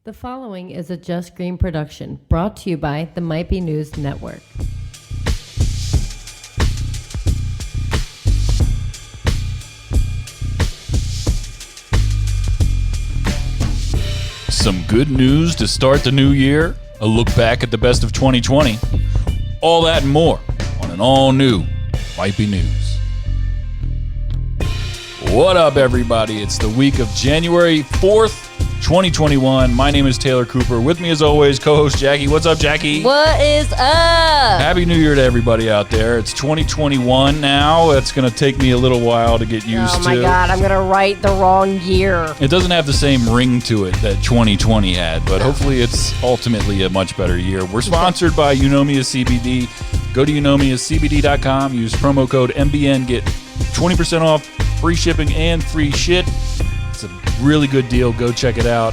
The following is a Just Green production brought to you by the Might Be News Network. Some good news to start the new year, a look back at the best of 2020, all that and more on an all-new Might Be News. What up, everybody? It's the week of January 4th, 2021. My name is Taylor Cooper. With me, as always, co-host Jackie. What's up, Jackie? What is up? Happy New Year to everybody out there. It's 2021 now. It's going to take me a little while to get used to. Oh, my God. I'm going to write the wrong year. It doesn't have the same ring to it that 2020 had, but hopefully it's ultimately a much better year. We're sponsored by Eunomia CBD. Go to eunomiacbd.com. Use promo code MBN. Get 20% off, free shipping, and free shit. It's a really good deal. Go check it out.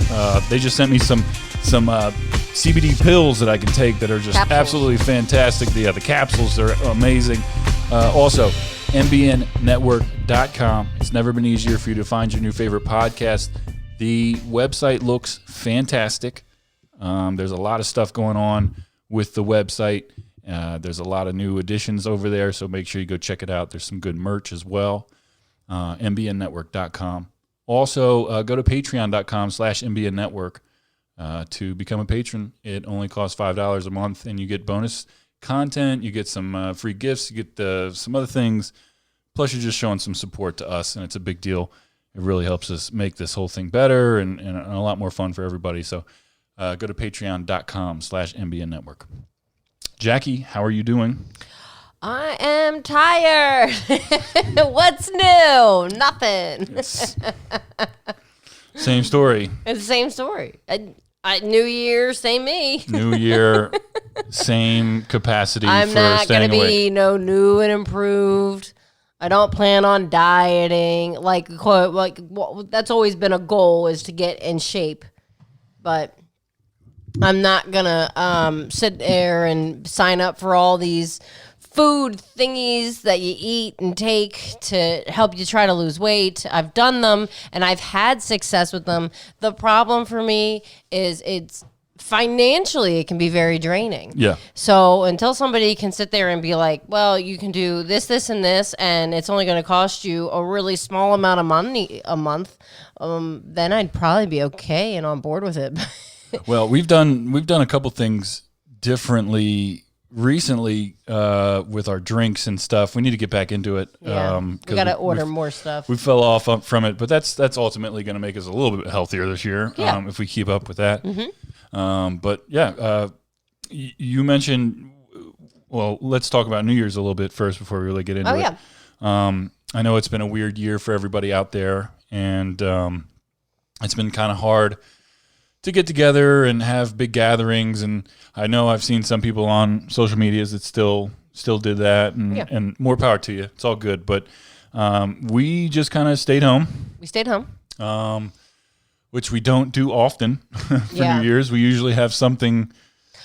They just sent me some CBD pills that I can take that are just absolutely fantastic. The capsules are amazing. Also, mbnnetwork.com. It's never been easier for you to find your new favorite podcast. The website looks fantastic. There's a lot of stuff going on with the website. There's a lot of new additions over there, so make sure you go check it out. There's some good merch as well. mbnnetwork.com. Also, go to patreon.com/mbnnetwork to become a patron. It only costs $5 a month, and you get bonus content. You get some free gifts. You get some other things. Plus, you're just showing some support to us, and it's a big deal. It really helps us make this whole thing better and a lot more fun for everybody. So go to patreon.com/mbnnetwork. Jackie, how are you doing? I am tired. What's new? Nothing. Same story. It's the same story. New Year, same me. New Year, same capacity I'm for not staying going to awake. be new and improved. I don't plan on dieting. That's always been a goal, is to get in shape. But I'm not going to sit there and sign up for all these food thingies that you eat and take to help you try to lose weight. I've done them and I've had success with them. The problem for me is it's financially, it can be very draining. Yeah. So until somebody can sit there and be like, well, you can do this, this, and this, and it's only going to cost you a really small amount of money a month, then I'd probably be okay and on board with it. Well, we've done a couple things differently recently with our drinks and stuff. We need to get back into it. Yeah, we got to order more stuff. We fell off from it, but that's ultimately going to make us a little bit healthier this year if we keep up with that. Mm-hmm. But yeah, you mentioned, well, let's talk about New Year's a little bit first before we really get into it. I know it's been a weird year for everybody out there, and it's been kind of hard to get together and have big gatherings, and I know I've seen some people on social medias that still did that, and more power to you. It's all good, but we just kind of stayed home. We stayed home, which we don't do often for New Year's. We usually have something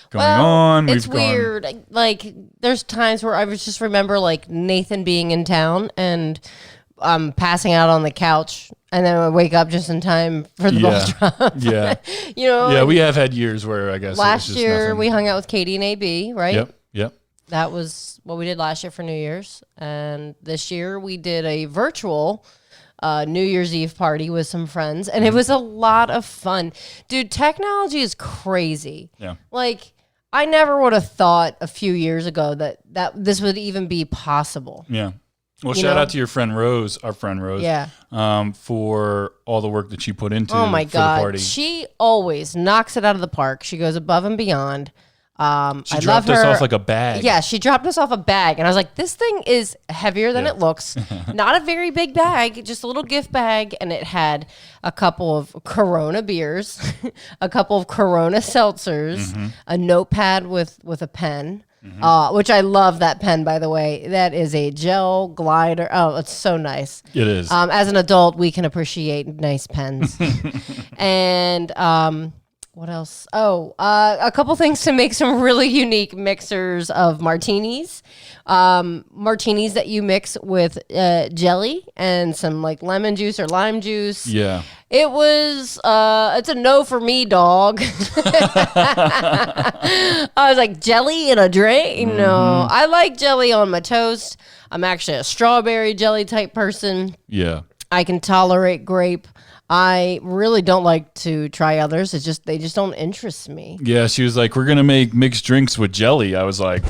going on. It's weird. Like, there's times where I just remember Nathan being in town and passing out on the couch, and then I wake up just in time for the ball drop. Yeah. Yeah, we have had years where I guess last year we hung out with Katie and AB, right? Yep. That was what we did last year for New Year's. And this year we did a virtual New Year's Eve party with some friends, and it was a lot of fun. Dude, technology is crazy. Yeah. I never would have thought a few years ago that this would even be possible. Yeah. Well, shout out to your friend Rose, our friend Rose, for all the work that she put into oh my for God. the party. She always knocks it out of the park. She goes above and beyond. She dropped us off like a bag. Yeah, she dropped us off a bag. And I was like, this thing is heavier than it looks. Not a very big bag, just a little gift bag. And it had a couple of Corona beers, a couple of Corona seltzers, a notepad with a pen. Which I love that pen, by the way. That is a gel glider. Oh, it's so nice. It is. As an adult, we can appreciate nice pens. And What else? Oh, a couple things to make some really unique mixers of martinis. Martinis that you mix with jelly and some like lemon juice or lime juice. Yeah. It was, it's a no for me, dog. I was like, jelly in a drink? No. I like jelly on my toast. I'm actually a strawberry jelly type person. Yeah. I can tolerate grape. I really don't like to try others. It's just they just don't interest me. Yeah, she was like, we're going to make mixed drinks with jelly. I was like...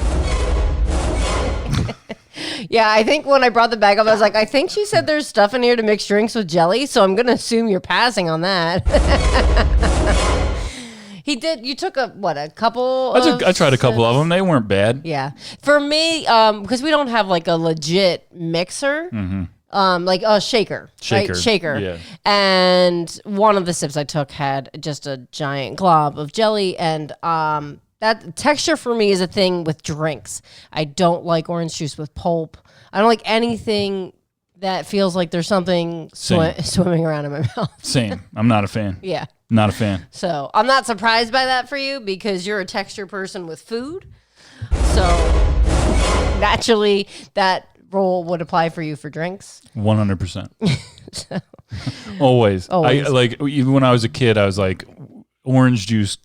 Yeah, I think when I brought the bag up, I was like, I think she said there's stuff in here to mix drinks with jelly, so I'm going to assume you're passing on that. He did. You took a couple I tried a couple of them. They weren't bad. Yeah. For me, because we don't have like a legit mixer. Mm-hmm. Like a shaker, right? Shaker. Yeah. And one of the sips I took had just a giant glob of jelly, and that texture for me is a thing with drinks. I don't like orange juice with pulp. I don't like anything that feels like there's something swimming around in my mouth. Same. I'm not a fan. Yeah. Not a fan. So I'm not surprised by that for you because you're a texture person with food. So naturally, that role would apply for you for drinks. 100%. Always. I like even when I was a kid, I was like, orange juice,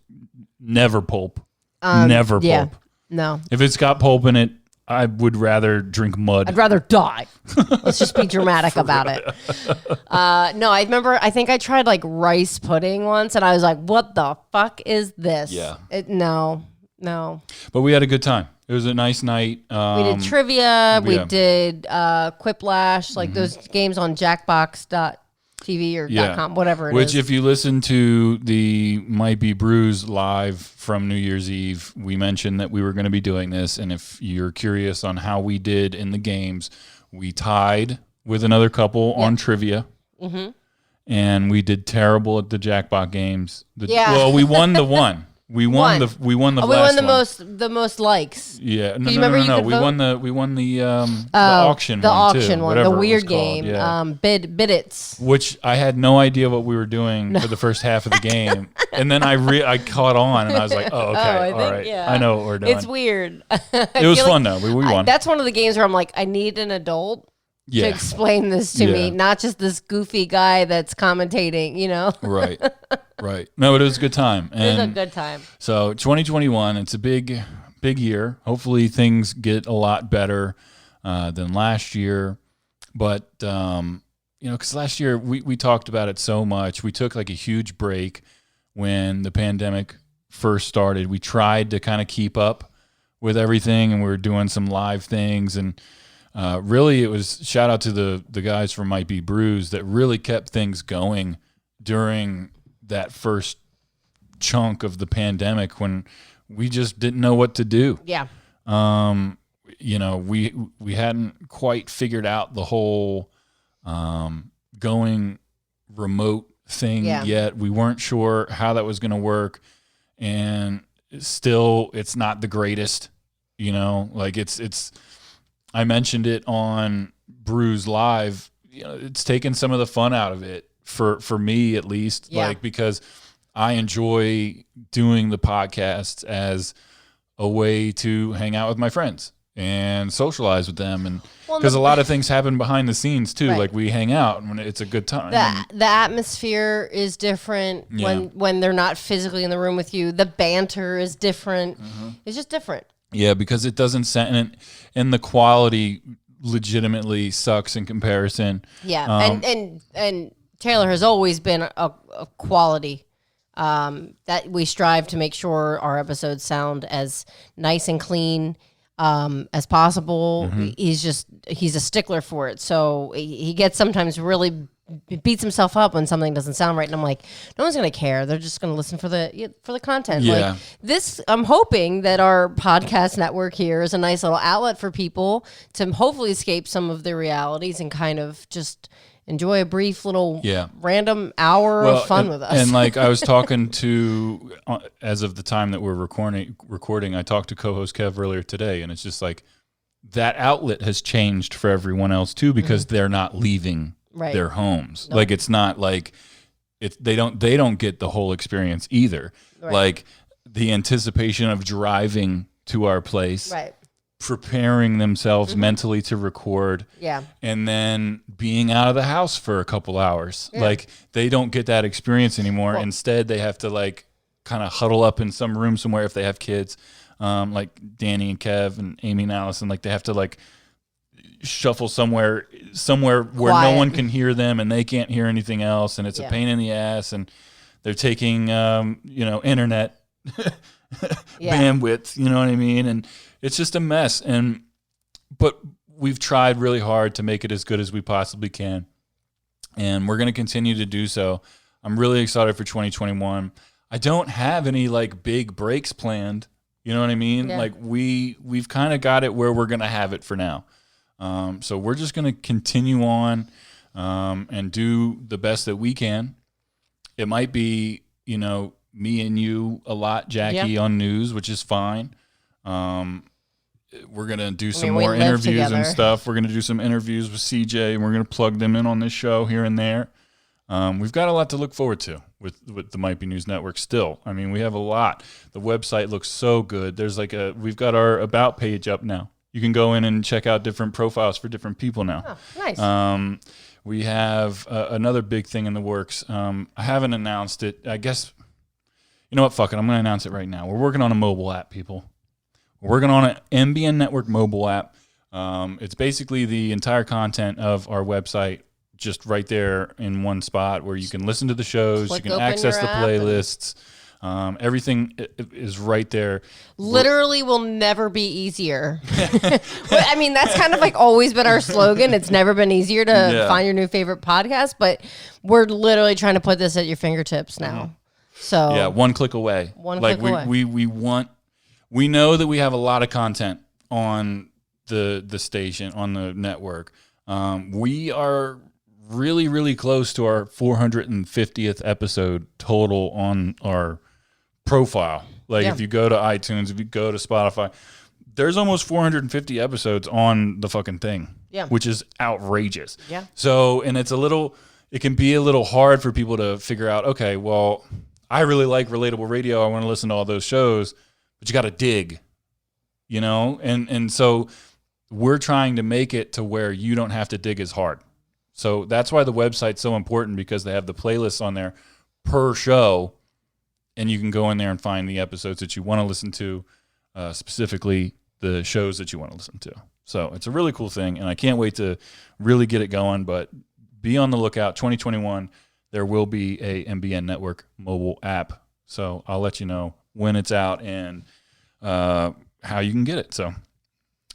never pulp. Never pulp. No. If it's got pulp in it, I would rather drink mud. I'd rather die. Let's just be dramatic about it. No, I think I tried like rice pudding once and I was like, what the fuck is this? Yeah. No. But we had a good time. It was a nice night. We did trivia. We did Quiplash, like those games on Jackbox.tv or .com, whatever it is. Which, if you listen to the Might Be Brews live from New Year's Eve, we mentioned that we were going to be doing this. And if you're curious on how we did in the games, we tied with another couple on trivia. Mm-hmm. And we did terrible at the Jackbox games. Well, we won the one. We won the last one. the most likes. Yeah, no. We won the auction. The one auction too, one, the weird game. Yeah. Bidits. Which I had no idea what we were doing for the first half of the game, and then I caught on, and I was like, oh okay, all right, I know what we're doing. It's weird. It was fun though. We won. That's one of the games where I'm like, I need an adult. To explain this to me, not just this goofy guy that's commentating, you know? Right. No, but it was a good time. It was a good time. So 2021, it's a big year. Hopefully things get a lot better than last year. But, because last year we talked about it so much. We took like a huge break when the pandemic first started. We tried to kind of keep up with everything, and we were doing some live things, and really, it was shout out to the guys from Might Be Brews that really kept things going during that first chunk of the pandemic when we just didn't know what to do. Yeah. We hadn't quite figured out the whole going remote thing yet. We weren't sure how that was going to work, and still, it's not the greatest. Like it's. I mentioned it on Brews Live. It's taken some of the fun out of it for me, at least. Like, because I enjoy doing the podcast as a way to hang out with my friends and socialize with them, and because a lot of things happen behind the scenes too. Like, we hang out and it's a good time. The atmosphere is different when they're not physically in the room with you. The banter is different. Mm-hmm. It's just different. Yeah, because it doesn't sound, and the quality legitimately sucks in comparison. Yeah, and Taylor has always been a quality that we strive to make sure our episodes sound as nice and clean as possible. Mm-hmm. He's a stickler for it, so he gets sometimes really beats himself up when something doesn't sound right, and I'm like, no one's gonna care. They're just gonna listen for the content. Yeah. Like this, I'm hoping that our podcast network here is a nice little outlet for people to hopefully escape some of their realities and kind of just enjoy a brief little random hour of fun with us. And like I was talking to, as of the time that we're recording, I talked to co-host Kev earlier today, and it's just like that outlet has changed for everyone else too, because they're not leaving their homes. Nope. Like, it's not like they don't get the whole experience either. Right. Like the anticipation of driving to our place, Right. preparing themselves mentally to record, Yeah. and then being out of the house for a couple hours. Yeah. Like they don't get that experience anymore. Well, Instead, they have to like kind of huddle up in some room somewhere if they have kids, like Danny and Kev and Amy and Allison. Like they have to like shuffle somewhere where Quiet. no one can hear them and they can't hear anything else, and it's a pain in the ass, and they're taking internet bandwidth, you know what I mean, and it's just a mess. But we've tried really hard to make it as good as we possibly can, and we're going to continue to do so. I'm really excited for 2021. I don't have any like big breaks planned, you know what I mean? Like we've kind of got it where we're going to have it for now. So we're just going to continue on and do the best that we can. It might be, me and you a lot, Jackie, on news, which is fine. We're going to do some more interviews and stuff. We're going to do some interviews with CJ, and we're going to plug them in on this show here and there. We've got a lot to look forward to with the Might Be News Network still. I mean, we have a lot. The website looks so good. There's we've got our About page up now. You can go in and check out different profiles for different people now. Oh, nice. We have another big thing in the works. I haven't announced it. I guess, you know what? Fuck it. I'm going to announce it right now. We're working on a mobile app, people. We're working on an MBN Network mobile app. It's basically the entire content of our website just right there in one spot where you can listen to the shows, you can access the playlists. Everything is right there. Literally will never be easier. I mean, that's kind of like always been our slogan. It's never been easier to find your new favorite podcast, but we're literally trying to put this at your fingertips now. Mm-hmm. So yeah, one click away. We know that we have a lot of content on the station, on the network. We are really, really close to our 450th episode total on our profile. If you go to iTunes, if you go to Spotify, there's almost 450 episodes on the fucking thing, which is outrageous. Yeah. So, and it can be a little hard for people to figure out, okay, well, I really like Relatable Radio. I want to listen to all those shows, but you got to dig, and so we're trying to make it to where you don't have to dig as hard. So that's why the website's so important, because they have the playlists on there per show, and you can go in there and find the episodes that you want to listen to, specifically the shows that you want to listen to. So it's a really cool thing, and I can't wait to really get it going, but be on the lookout. 2021, there will be a MBN Network mobile app. So I'll let you know when it's out and how you can get it. So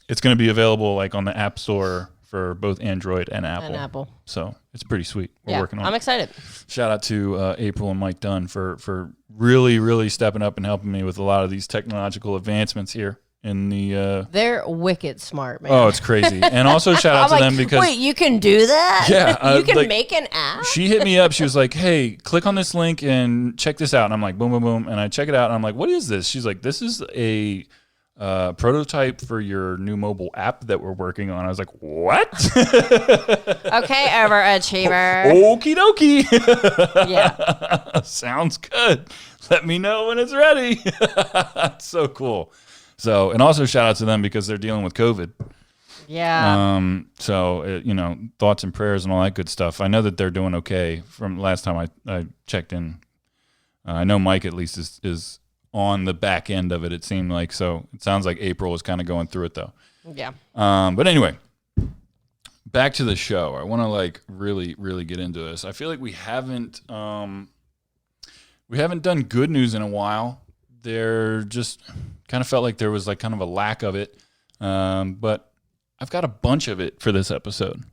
it's going to be available like on the App Store for both Android and Apple. So it's pretty sweet. We're working on it. I'm excited. Shout out to April and Mike Dunn for really, really stepping up and helping me with a lot of these technological advancements here in the... They're wicked smart, man. Oh, it's crazy. And also shout out to them because... Wait, you can do that? Yeah. You can make an app? She hit me up. She was like, hey, click on this link and check this out. And I'm like, boom, boom, boom. And I check it out. And I'm like, what is this? She's like, this is a... prototype for your new mobile app that we're working on. I was like, what? Okay, overachiever. Okie dokie. Yeah. Sounds good. Let me know when it's ready. It's so cool. So, and also shout out to them because they're dealing with COVID. Yeah. So, thoughts and prayers and all that good stuff. I know that they're doing okay from last time I checked in. I know Mike at least is on the back end of it, it seemed like. So it sounds like April was kind of going through it though. Yeah. But anyway, back to the show. I want to really, really get into this. I feel like we haven't done good news in a while. There just kind of felt like there was kind of a lack of it. But I've got a bunch of it for this episode.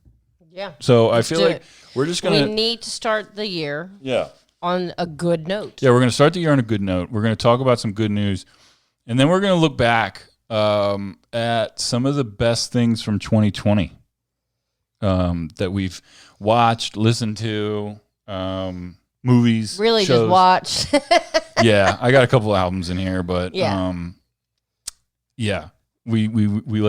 Yeah. So I feel like we're just going to... We need to start the year. Yeah. On a good note. Yeah, we're going to start the year on a good note. We're going to talk about some good news. And then we're going to look back at some of the best things from 2020 that we've watched, listened to, movies, really shows. Just watched. Yeah, I got a couple albums in here, but we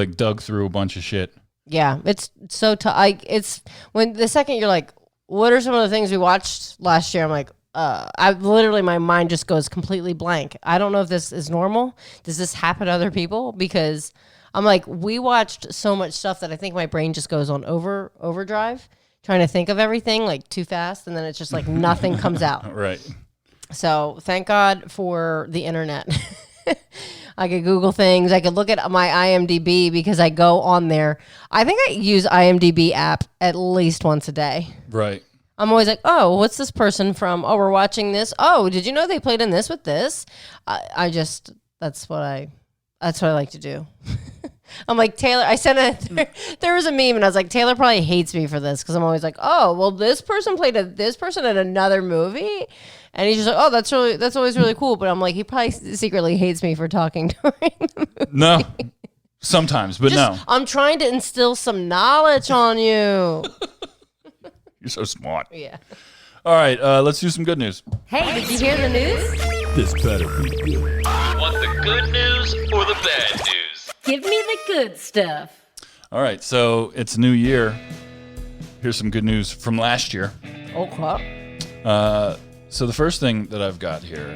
dug through a bunch of shit. Yeah, it's so it's when the second you're like, what are some of the things we watched last year? I'm like, my mind just goes completely blank. I don't know if this is normal. Does this happen to other people? Because I'm like, we watched so much stuff that I think my brain just goes on overdrive, trying to think of everything like too fast, and then it's just like nothing comes out. Right. So thank God for the internet. I could Google things. I could look at my IMDb because I go on there. I think I use IMDb app at least once a day. Right. I'm always like, oh, what's this person from? Oh, we're watching this. Oh, did you know they played in this with this? That's what I like to do. I'm like, Taylor, there was a meme and I was like, Taylor probably hates me for this because I'm always like, oh, well, this person played this person in another movie. And he's just like, oh, that's always really cool. But I'm like, he probably secretly hates me for talking during the movie. No, sometimes, but no. I'm trying to instill some knowledge on you. You're so smart. Yeah. All right, let's do some good news. Hey, did you hear the news? This better be good. You want the good news or the bad news? Give me the good stuff. All right, so it's a new year. Here's some good news from last year. Okay. So the first thing that I've got here,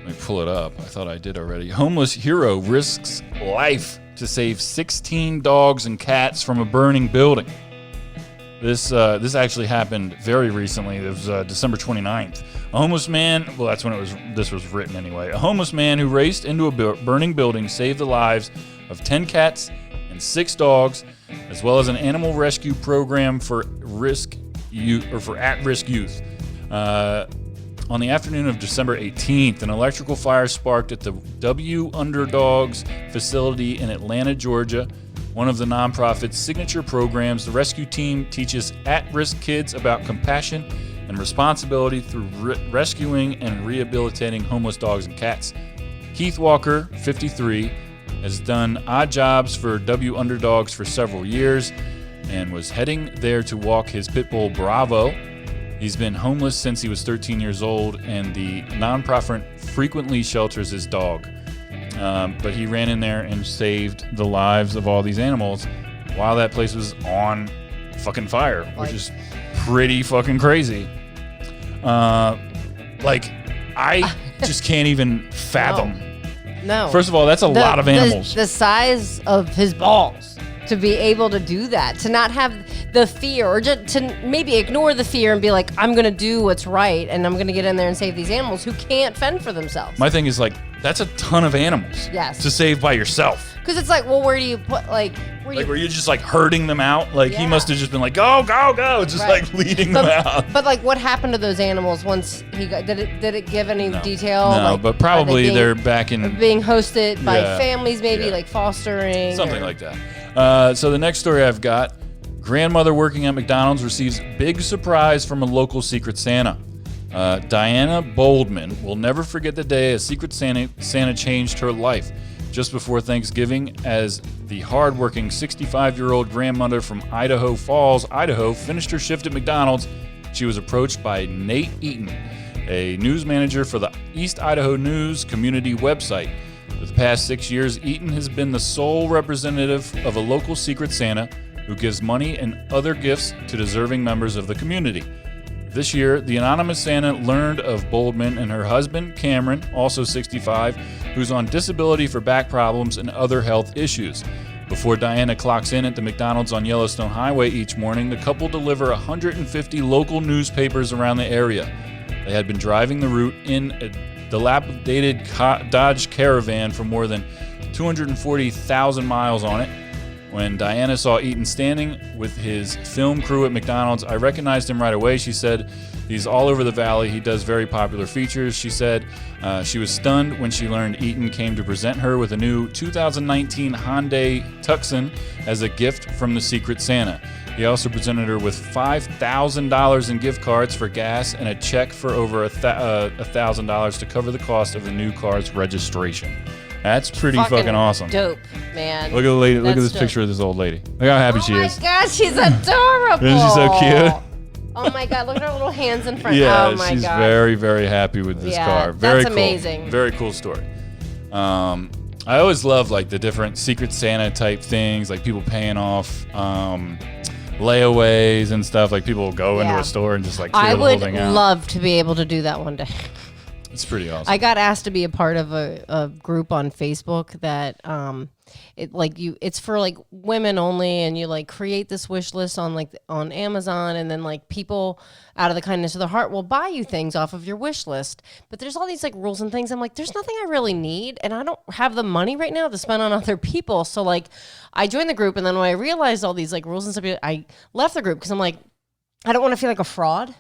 let me pull it up. I thought I did already. Homeless hero risks life to save 16 dogs and cats from a burning building. This actually happened very recently. It was December 29th. A homeless man, well, that's when this was written anyway. A homeless man who raced into a burning building saved the lives of 10 cats and 6 dogs, as well as an animal rescue program for at-risk youth. On the afternoon of December 18th, an electrical fire sparked at the W Underdogs facility in Atlanta, Georgia. One of the nonprofit's signature programs, the rescue team teaches at-risk kids about compassion and responsibility through rescuing and rehabilitating homeless dogs and cats. Keith Walker, 53, has done odd jobs for W Underdogs for several years and was heading there to walk his pit bull Bravo. He's been homeless since he was 13 years old, and the nonprofit frequently shelters his dog. But he ran in there and saved the lives of all these animals while that place was on fucking fire, which is pretty fucking crazy. I just can't even fathom. No. First of all, that's a lot of animals. The size of his balls to be able to do that, to not have the fear, or just to maybe ignore the fear and be like, I'm going to do what's right and I'm going to get in there and save these animals who can't fend for themselves. My thing is that's a ton of animals to save by yourself. Because it's like, well, where do you put, were you just herding them out? He must have just been like, go, go, go, just leading them out. But what happened to those animals once he got, did it give any detail? No, but probably they're back in. Being hosted by families, maybe fostering. Something like that. So the next story I've got, grandmother working at McDonald's receives big surprise from a local Secret Santa. Diana Boldman will never forget the day a Secret Santa changed her life. Just before Thanksgiving, as the hardworking 65-year-old grandmother from Idaho Falls, Idaho, finished her shift at McDonald's, she was approached by Nate Eaton, a news manager for the East Idaho News community website. For the past 6 years, Eaton has been the sole representative of a local Secret Santa who gives money and other gifts to deserving members of the community. This year, the anonymous Santa learned of Boldman and her husband, Cameron, also 65, who's on disability for back problems and other health issues. Before Diana clocks in at the McDonald's on Yellowstone Highway each morning, the couple deliver 150 local newspapers around the area. They had been driving the route in a dilapidated Dodge Caravan for more than 240,000 miles on it. When Diana saw Eaton standing with his film crew at McDonald's, I recognized him right away, she said. He's all over the valley. He does very popular features, she said. She was stunned when she learned Eaton came to present her with a new 2019 Hyundai Tucson as a gift from the Secret Santa. He also presented her with $5,000 in gift cards for gas and a check for over $1,000 to cover the cost of the new car's registration. That's pretty fucking awesome. Dope, man. Look at the lady. Look at this picture of this old lady. Look how happy she is. Oh my God, she's adorable. Isn't she so cute? Oh my God, look at her little hands in front. Yeah, oh my she's God. very, very happy with this car. Very that's cool. amazing. Very cool story. I always love the different Secret Santa type things, like people paying off layaways and stuff. Like people will go into Yeah. a store and just like I clear the would whole thing out. love to be able to do that one day. It's pretty awesome. I got asked to be a part of a group on Facebook that it's for like women only, and you like create this wish list on Amazon, and then like people out of the kindness of their heart will buy you things off of your wish list. But there's all these like rules and things. I'm like, there's nothing I really need, and I don't have the money right now to spend on other people. So like I joined the group, and then when I realized all these like rules and stuff, I left the group because I'm like, I don't want to feel like a fraud.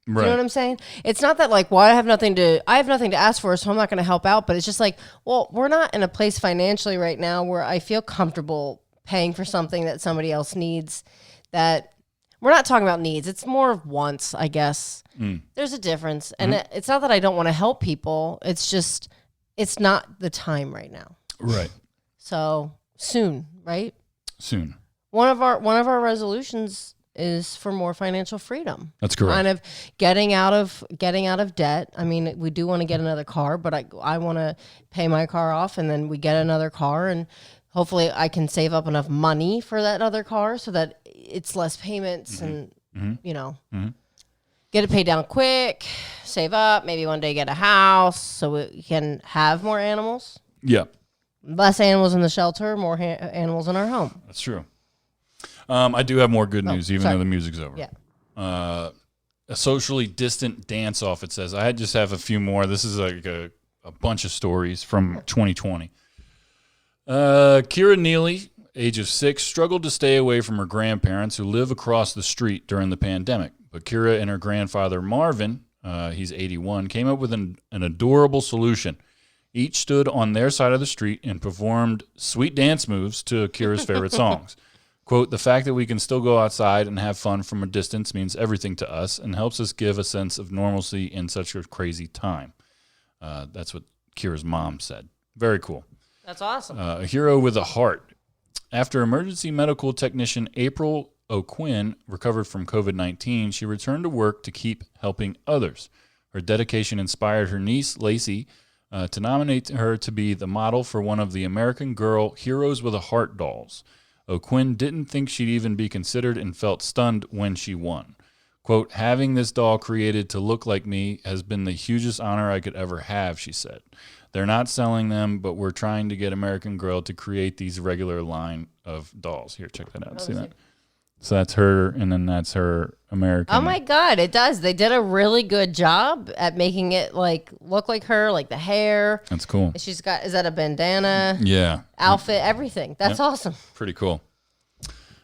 right. You know what I'm saying? It's not that like, well, I have nothing to ask for, so I'm not going to help out. But it's just like, well, we're not in a place financially right now where I feel comfortable paying for something that somebody else needs. That we're not talking about needs. It's more of wants, I guess. There's a difference. And it's not that I don't want to help people. It's just, it's not the time right now. Right. So soon, right? Soon. One of our resolutions is for more financial freedom. That's correct. Kind of getting out of debt. I mean, we do want to get another car, but I want to pay my car off, and then we get another car, and hopefully I can save up enough money for that other car so that it's less payments and get it paid down quick, save up, maybe one day get a house so we can have more animals. Yeah. Less animals in the shelter, more animals in our home. That's true. I do have more good news, even sorry. though the music's over. Yeah. A socially distant dance-off, it says. I just have a few more. This is like a bunch of stories from 2020. Kira Neely, age of 6, struggled to stay away from her grandparents who live across the street during the pandemic. But Kira and her grandfather, Marvin, he's 81, came up with an adorable solution. Each stood on their side of the street and performed sweet dance moves to Kira's favorite songs. Quote, the fact that we can still go outside and have fun from a distance means everything to us and helps us give a sense of normalcy in such a crazy time. That's what Kira's mom said. Very cool. That's awesome. A hero with a heart. After emergency medical technician April O'Quinn recovered from COVID-19, she returned to work to keep helping others. Her dedication inspired her niece, Lacey, to nominate her to be the model for one of the American Girl Heroes with a Heart dolls. O'Quinn didn't think she'd even be considered and felt stunned when she won. Quote, having this doll created to look like me has been the hugest honor I could ever have, she said. They're not selling them, but we're trying to get American Girl to create these regular line of dolls. Here, check that out. See that? So that's her, and then that's her American. Oh my God, it does. They did a really good job at making it like look like her, like the hair. That's cool. She's got, is that a bandana? Yeah. Outfit, everything. That's awesome. Pretty cool.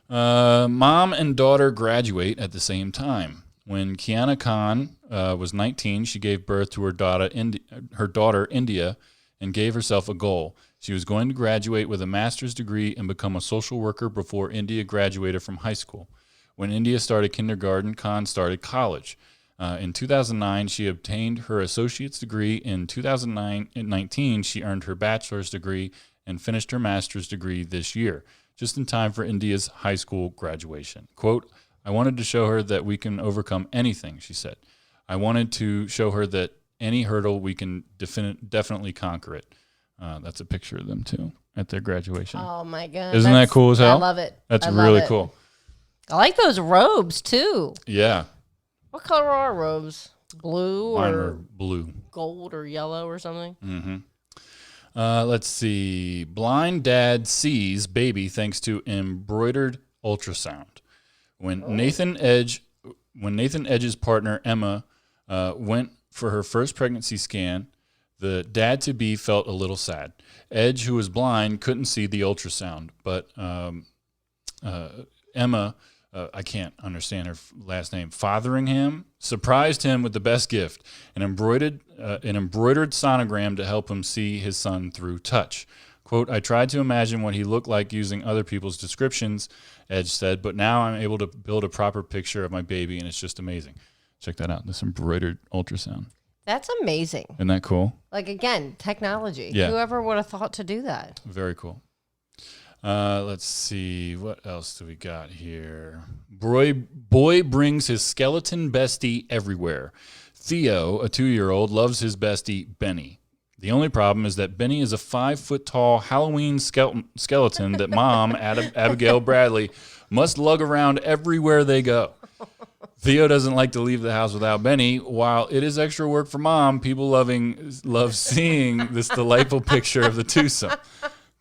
Mom and daughter graduate at the same time. When Kiana Khan was 19, she gave birth to her daughter, India, and gave herself a goal. She was going to graduate with a master's degree and become a social worker before India graduated from high school. When India started kindergarten, Khan started college. In 2009, she obtained her associate's degree. In 2019, she earned her bachelor's degree and finished her master's degree this year, just in time for India's high school graduation. Quote, I wanted to show her that we can overcome anything, she said. I wanted to show her that any hurdle, we can definitely conquer it. That's a picture of them, too, at their graduation. Oh, my God. Isn't that cool as hell? I love it. That's I love really it. cool. I like those robes, too. Yeah. What color are our robes? Blue Mine or were blue. gold or yellow or something? Mm-hmm. Let's see. Blind dad sees baby thanks to embroidered ultrasound. When Nathan Edge's partner Emma went for her first pregnancy scan, the dad-to-be felt a little sad. Edge, who was blind, couldn't see the ultrasound, but Emma, I can't understand her last name, Fotheringham, surprised him with the best gift, an embroidered sonogram to help him see his son through touch. Quote, I tried to imagine what he looked like using other people's descriptions, Edge said, but now I'm able to build a proper picture of my baby, and it's just amazing. Check that out, this embroidered ultrasound. That's amazing. Isn't that cool? Like, again, technology. Yeah. Whoever would have thought to do that? Very cool. Let's see. What else do we got here? Boy brings his skeleton bestie everywhere. Theo, a 2-year-old, loves his bestie, Benny. The only problem is that Benny is a 5-foot-tall Halloween skeleton that mom, Abigail Bradley, must lug around everywhere they go. Theo doesn't like to leave the house without Benny. While it is extra work for Mom, people love seeing this delightful picture of the twosome.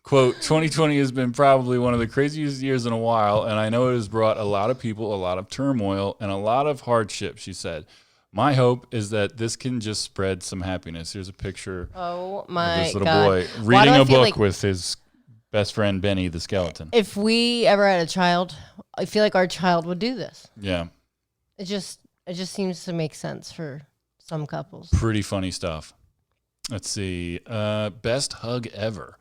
Quote, 2020 has been probably one of the craziest years in a while, and I know it has brought a lot of people a lot of turmoil and a lot of hardship, she said. My hope is that this can just spread some happiness. Here's a picture Oh of my this little God. boy Why do reading I a feel book like with his best friend Benny the skeleton. if we ever had a child, I feel like our child would do this. Yeah, It just seems to make sense for some couples. pretty funny stuff. Let's see. Best hug ever.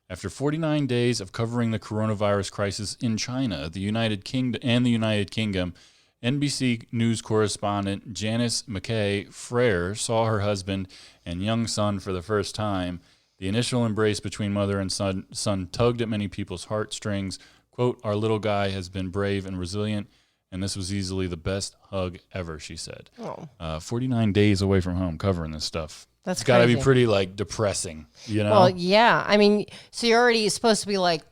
After 49 days of covering the coronavirus crisis in China, the United Kingdom, NBC News correspondent Janice McKay Frere saw her husband and young son for the first time. The initial embrace between mother and son tugged at many people's heartstrings. Quote, our little guy has been brave and resilient, and this was easily the best hug ever, she said. 49 days away from home covering this stuff. That's got to be crazy. pretty, like, depressing, you know? Well, yeah. I mean, so you're already supposed to be like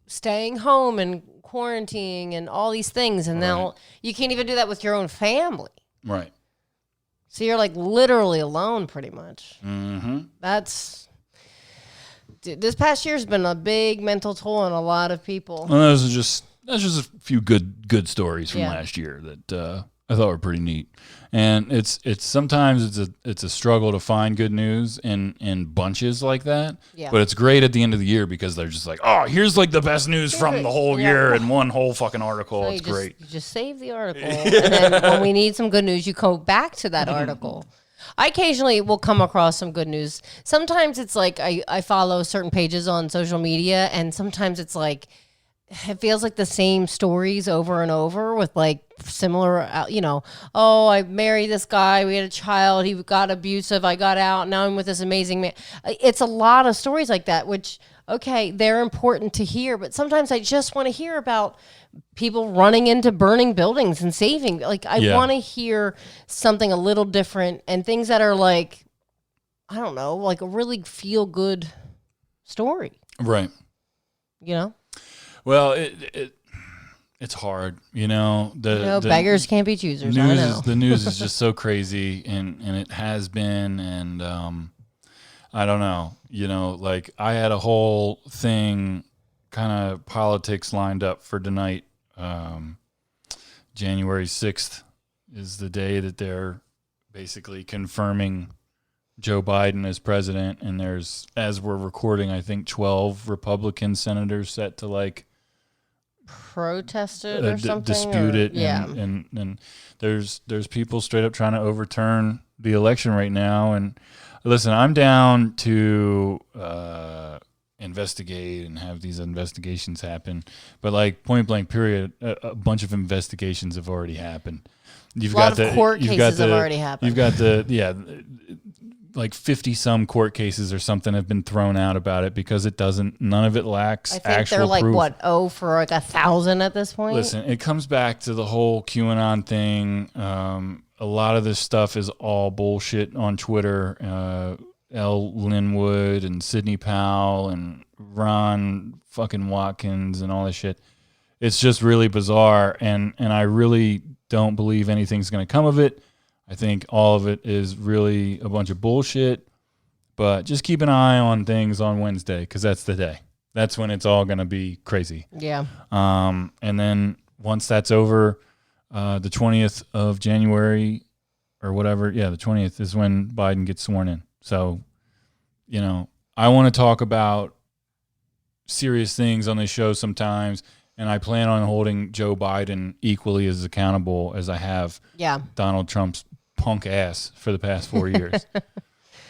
staying home and quarantining and all these things, and now you can't even do that with your own family. Right. So you're like literally alone, pretty much. Mm-hmm. Dude, this past year's been a big mental toll on a lot of people. Well, that's just a few good stories from Yeah. last year that I thought were pretty neat. And it's sometimes it's a struggle to find good news in bunches like that. Yeah. But it's great at the end of the year because they're just like, oh, here's like the best news from the whole year in one whole fucking article. So It's great. You just save the article, and then when we need some good news, you go back to that article. I occasionally will come across some good news. Sometimes it's like I follow certain pages on social media, and sometimes it's like it feels like the same stories over and over with like similar, oh, I married this guy, we had a child, he got abusive, I got out, now I'm with this amazing man. It's a lot of stories like that, which, okay, they're important to hear, but sometimes I just want to hear about people running into burning buildings and saving. Like, I want to hear something a little different and things that are like, I don't know, like a really feel-good story. Right. You know? Well, it's hard, you know. The beggars can't be choosers. I know. The news is just so crazy, and it has been, and I don't know, you know, like I had a whole thing, kind of politics lined up for tonight. January 6th is the day that they're basically confirming Joe Biden as president, and there's, as we're recording, I think 12 Republican senators set to like protested or something, dispute it, yeah. and there's people straight up trying to overturn the election right now. And listen, I'm down to investigate and have these investigations happen, but like point blank period, a bunch of investigations have already happened. You've a lot got of court cases have already happened. You've got like 50 some court cases or something have been thrown out about it because none of it lacks I think actual they're like proof. for like 1,000 at this point. Listen, it comes back to the whole QAnon thing. A lot of this stuff is all bullshit on Twitter. L. Linwood and Sidney Powell and Ron fucking Watkins and all this shit. It's just really bizarre, and I really don't believe anything's going to come of it. I think all of it is really a bunch of bullshit, but just keep an eye on things on Wednesday because that's the day. That's when it's all going to be crazy. Yeah. And then once that's over, the 20th of January or whatever, the 20th is when Biden gets sworn in. So, you know, I want to talk about serious things on this show sometimes, and I plan on holding Joe Biden equally as accountable as I have Donald Trump's punk ass for the past 4 years.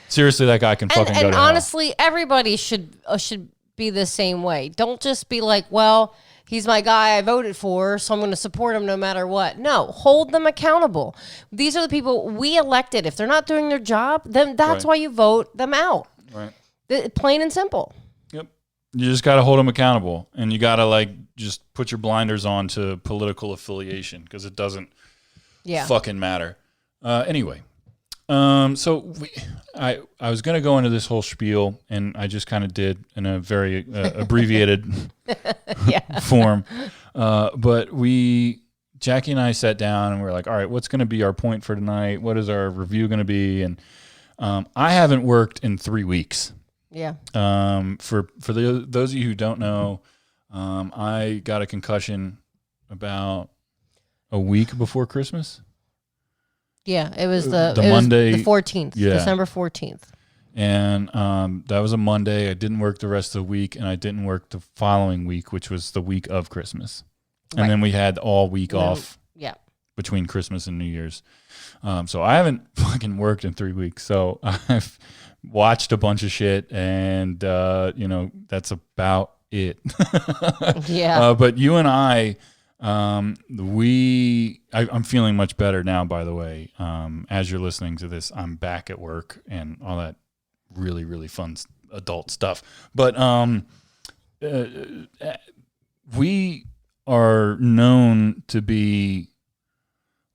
Seriously, that guy can fucking go to hell. And honestly, everybody should be the same way. Don't just be like, well, he's my guy I voted for, so I'm going to support him no matter what. No, hold them accountable. These are the people we elected. If they're not doing their job, then that's why you vote them out. Right. Plain and simple. Yep. You just got to hold them accountable, and you got to like just put your blinders on to political affiliation because it doesn't fucking matter. Anyway, so I was going to go into this whole spiel, and I just kind of did in a very abbreviated form. But Jackie and I sat down and we were like, all right, what's going to be our point for tonight? What is our review going to be? And I haven't worked in 3 weeks. Yeah. For those of you who don't know, I got a concussion about a week before Christmas. Yeah, it was the Monday, the 14th, yeah. December 14th. And that was a Monday. I didn't work the rest of the week, and I didn't work the following week, which was the week of Christmas. And Right. then we had all week off Yeah. between Christmas and New Year's. So I haven't fucking worked in 3 weeks. So I've watched a bunch of shit, and, that's about it. Yeah. But you and I'm feeling much better now, by the way. As you're listening to this, I'm back at work and all that really, really fun adult stuff. But we are known to be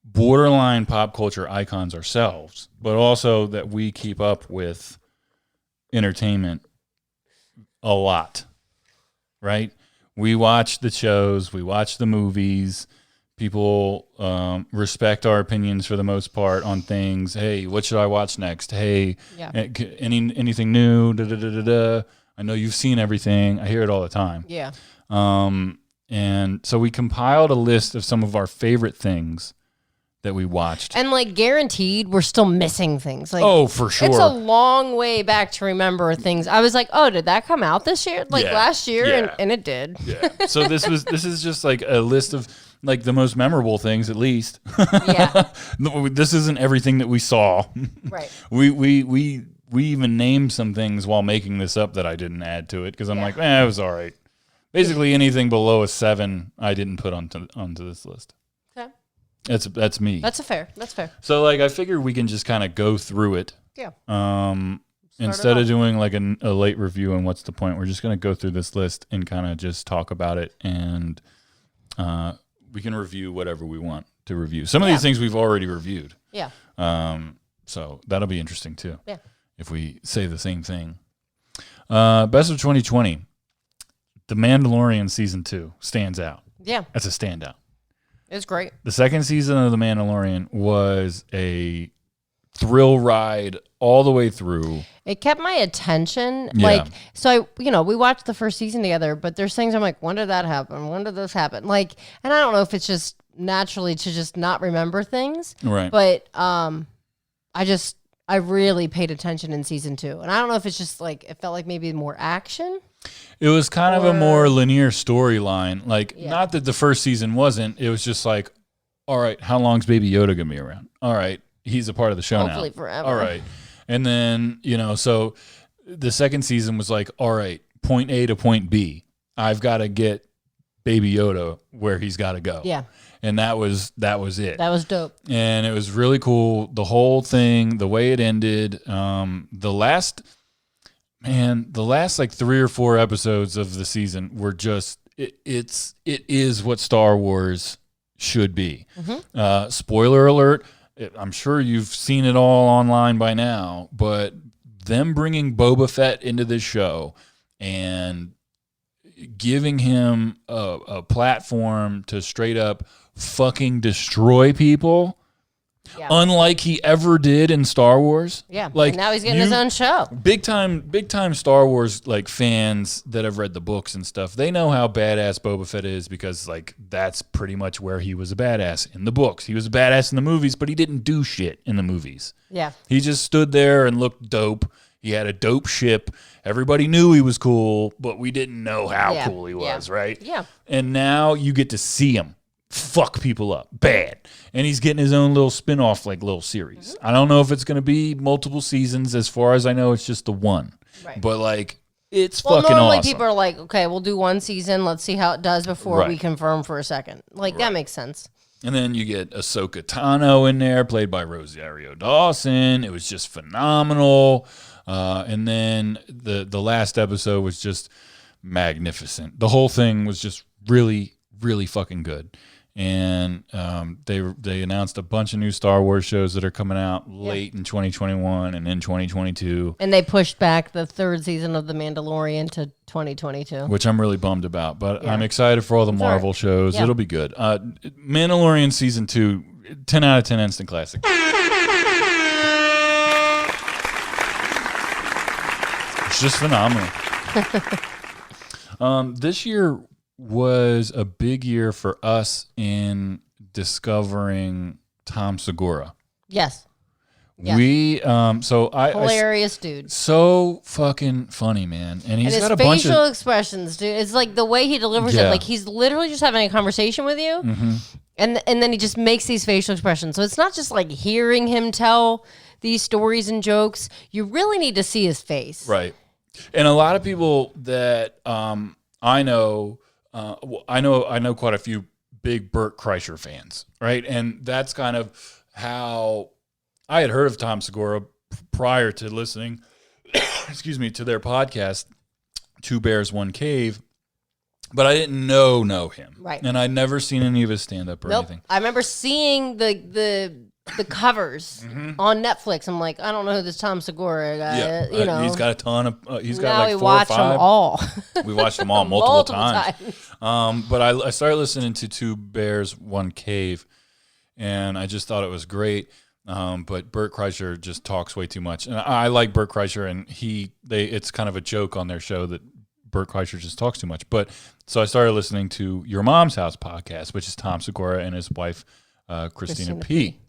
borderline pop culture icons ourselves, but also that we keep up with entertainment a lot, right? We watch the shows, we watch the movies. People respect our opinions for the most part on things. Hey, what should I watch next? Hey, Yeah. anything new? Da, da, da, da, da. I know you've seen everything. I hear it all the time. Yeah. And so we compiled a list of some of our favorite things that we watched. And like guaranteed, we're still missing things. Like, Oh, for sure. it's a long way back to remember things. I was like, oh, did that come out this year? Like Yeah. last year? Yeah. And it did. Yeah. So this is just like a list of like the most memorable things, at least. Yeah. This isn't everything that we saw. Right. We even named some things while making this up that I didn't add to it because I'm like, it was all right. Basically, anything below a 7, I didn't put onto this list. Okay. That's me. That's fair. So like, I figured we can just kind of go through it. Yeah. Instead of doing like a late review and what's the point, we're just going to go through this list and kind of just talk about it, and we can review whatever we want to review. Some of these things we've already reviewed. Yeah. So that'll be interesting too. Yeah. If we say the same thing. Best of 2020. The Mandalorian season 2 stands out. Yeah. That's a standout. It's great. The second season of The Mandalorian was a thrill ride all the way through. It kept my attention. Yeah. Like, so we watched the first season together, but there's things I'm like, when did that happen? When did this happen? Like, and I don't know if it's just naturally to just not remember things. Right. But I really paid attention in season 2. And I don't know if it's just like, it felt like maybe more action. It was kind of a more linear storyline. Like, Yeah. not that the first season wasn't. It was just like, all right, how long's Baby Yoda going to be around? All right, he's a part of the show now. Hopefully forever. All right. And then, so the second season was like, all right, point A to point B. I've got to get Baby Yoda where he's got to go. Yeah. And that was it. That was dope. And it was really cool. The whole thing, the way it ended, the last like 3 or 4 episodes of the season were just, it is what Star Wars should be. Mm-hmm. Spoiler alert. I'm sure you've seen it all online by now, but them bringing Boba Fett into this show and giving him a platform to straight up fucking destroy people, unlike he ever did in Star Wars. Yeah. Like, and now he's getting his own show. Big time Star Wars like fans that have read the books and stuff. They know how badass Boba Fett is because like that's pretty much where he was a badass in the books. He was a badass in the movies, but he didn't do shit in the movies. Yeah. He just stood there and looked dope. He had a dope ship. Everybody knew he was cool, but we didn't know how cool he was, right? Yeah. And now you get to see him fuck people up bad. And he's getting his own little spin-off, like little series. I don't know if it's going to be multiple seasons. As far as I know, it's just the one. Right. But like, it's Well, fucking normally awesome. people are like, okay, we'll do one season. Let's see how it does before Right. we confirm for a second. Like, that makes sense. And then you get Ahsoka Tano in there, played by Rosario Dawson. It was just phenomenal. And then the last episode was just magnificent. The whole thing was just really, really fucking good. and they announced a bunch of new Star Wars shows that are coming out late in 2021 and in 2022. And they pushed back the 3rd season of The Mandalorian to 2022. Which I'm really bummed about, but I'm excited for all the Marvel shows. Yeah. It'll be good. Mandalorian season 2, 10 out of 10 instant classic. It's just phenomenal. This year was a big year for us in discovering Tom Segura. Yes. Yes. We Hilarious dude. So fucking funny, man. And he's got a bunch facial of expressions, dude. It's like the way he delivers it. Like he's literally just having a conversation with you, and then he just makes these facial expressions. So it's not just like hearing him tell these stories and jokes. You really need to see his face. Right. And a lot of people that I know quite a few big Bert Kreischer fans, right? And that's kind of how I had heard of Tom Segura prior to listening, to their podcast, Two Bears, One Cave, but I didn't know him. Right. And I'd never seen any of his stand-up or anything. I remember seeing the covers on Netflix. I'm like, I don't know who this Tom Segura guy is. You know, he's got a ton of. He's got now like we 4 or watch 5. them all. We watched them all multiple times. times. But I started listening to Two Bears, One Cave, and I just thought it was great. But Bert Kreischer just talks way too much, and I like Bert Kreischer, and it's kind of a joke on their show that Bert Kreischer just talks too much. But so I started listening to Your Mom's House podcast, which is Tom Segura and his wife Christina P.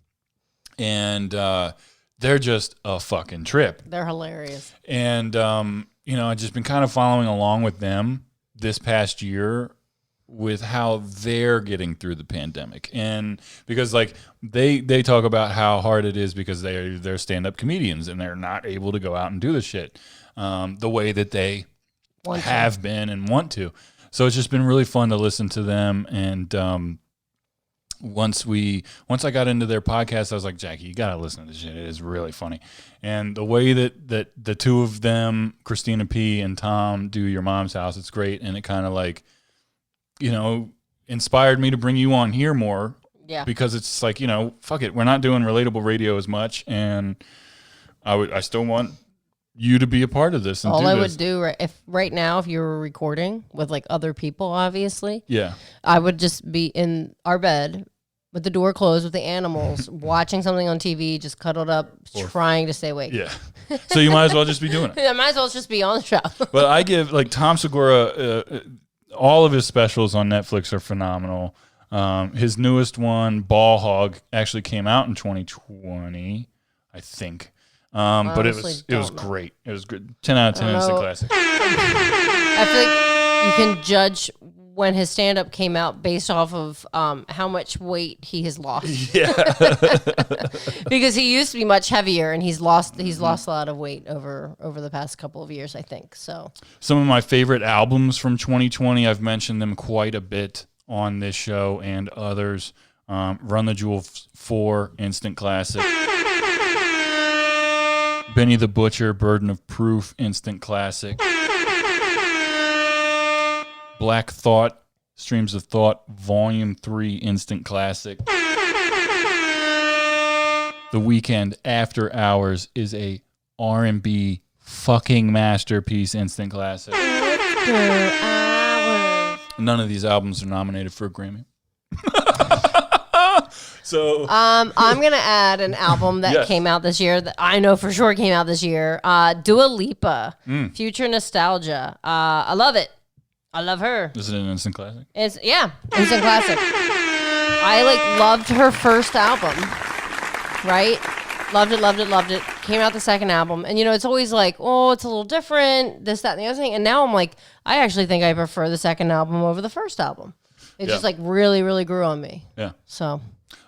And they're just a fucking trip. They're hilarious. And I've just been kind of following along with them this past year with how they're getting through the pandemic. And because like they talk about how hard it is because they're stand-up comedians and they're not able to go out and do the shit the way that they have been and want to. So it's just been really fun to listen to them. And once I got into their podcast, I was like, Jackie, you gotta listen to this shit. It is really funny. And the way that the two of them, Christina P. and Tom, do Your Mom's House, it's great. And it kind of like, inspired me to bring you on here more. Yeah. Because it's like, fuck it. We're not doing relatable radio as much. And I still want you to be a part of this. And all I would do right now, if you were recording with like other people, obviously. Yeah. I would just be in our bed with the door closed with the animals, watching something on TV, just cuddled up, trying to stay awake. Yeah. So you might as well just be doing it. I might as well just be on the show. But I give like Tom Segura, all of his specials on Netflix are phenomenal. His newest one, Ball Hog, actually came out in 2020, I think. But it was great. It was good. 10 out of 10 instant classic. I feel like you can judge when his stand-up came out based off of how much weight he has lost. Yeah. Because he used to be much heavier, and he's lost a lot of weight over the past couple of years, I think. So some of my favorite albums from 2020, I've mentioned them quite a bit on this show and others. Run the Jewel 4, instant classic. Benny the Butcher, Burden of Proof, instant classic. Black Thought, Streams of Thought, Volume 3, instant classic. The Weekend, After Hours, is a R&B fucking masterpiece, instant classic. After Hours. None of these albums are nominated for a Grammy. So I'm gonna add an album that came out this year that I know for sure came out this year. Dua Lipa, Future Nostalgia. I love it. I love her. Is it an instant classic? Instant classic. I loved her first album. Right? Loved it. Came out the second album, and it's always like, oh, it's a little different, this, that, and the other thing. And now I'm like, I actually think I prefer the second album over the first album. It just really, really grew on me. Yeah. So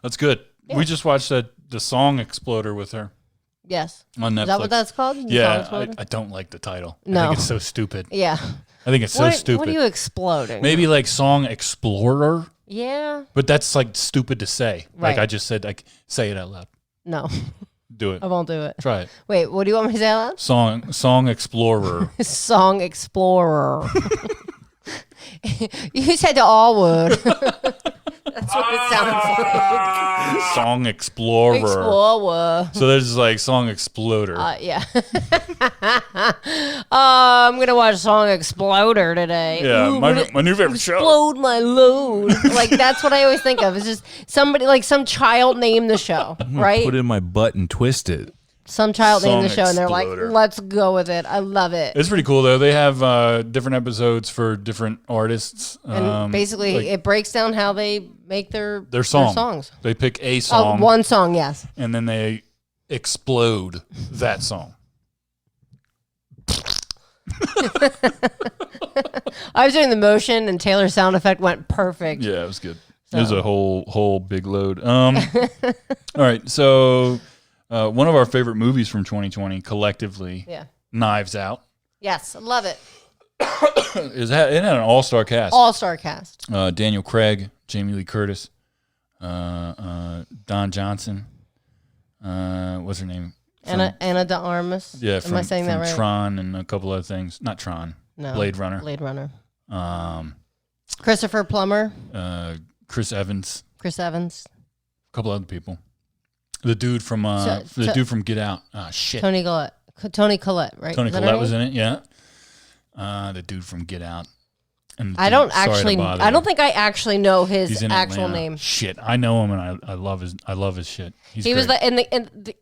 that's good. Yeah. We just watched the Song Exploder with her. Yes. On Netflix. Is that what that's called? I don't like the title. No. I think it's so stupid. Yeah. I think it's so stupid. What are you exploding? Maybe like Song Explorer. Yeah. But that's like stupid to say. Right. Like I just said, like say it out loud. No. Do it. I won't do it. Try it. Wait, what do you want me to say out loud? Song Explorer. Song Explorer. You said the all word. That's what it sounds like. Song Explorer. Explorer. So there's like Song Exploder. Yeah. I'm gonna watch Song Exploder today. Yeah, Ooh, my new favorite show. Explode my load. Like that's what I always think of. It's just somebody, like some child named the show, right? Put it in my butt and twist it. Some child named the Song show, and they're like, Exploder. "Let's go with it." I love it. It's pretty cool though. They have different episodes for different artists. And basically, like it breaks down how they make their songs. They pick a song, one song, yes. and then they explode that song. I was doing the motion, and Taylor's sound effect went perfect. Yeah, it was good. It was a whole big load. All right, so one of our favorite movies from 2020 collectively, Yeah. Knives Out, Yes, I love it. it had an all-star cast. All-star cast. Daniel Craig, Jamie Lee Curtis, Don Johnson. What's her name? Anna de Armas. Yeah, Am I saying that from right? Tron and a couple other things. Not Tron. No. Blade Runner. Blade Runner. Um, Christopher Plummer. Chris Evans. Chris Evans. A couple other people. The dude from Get Out. Ah, shit. Tony Collette. Tony Collette, right? Tony Is that Collette her was name? in it. Yeah. The dude from Get Out. And I don't Sorry to actually. Bother I You. don't think I actually know He's his in actual Atlanta. name. Shit, I know him, and I love his shit. He was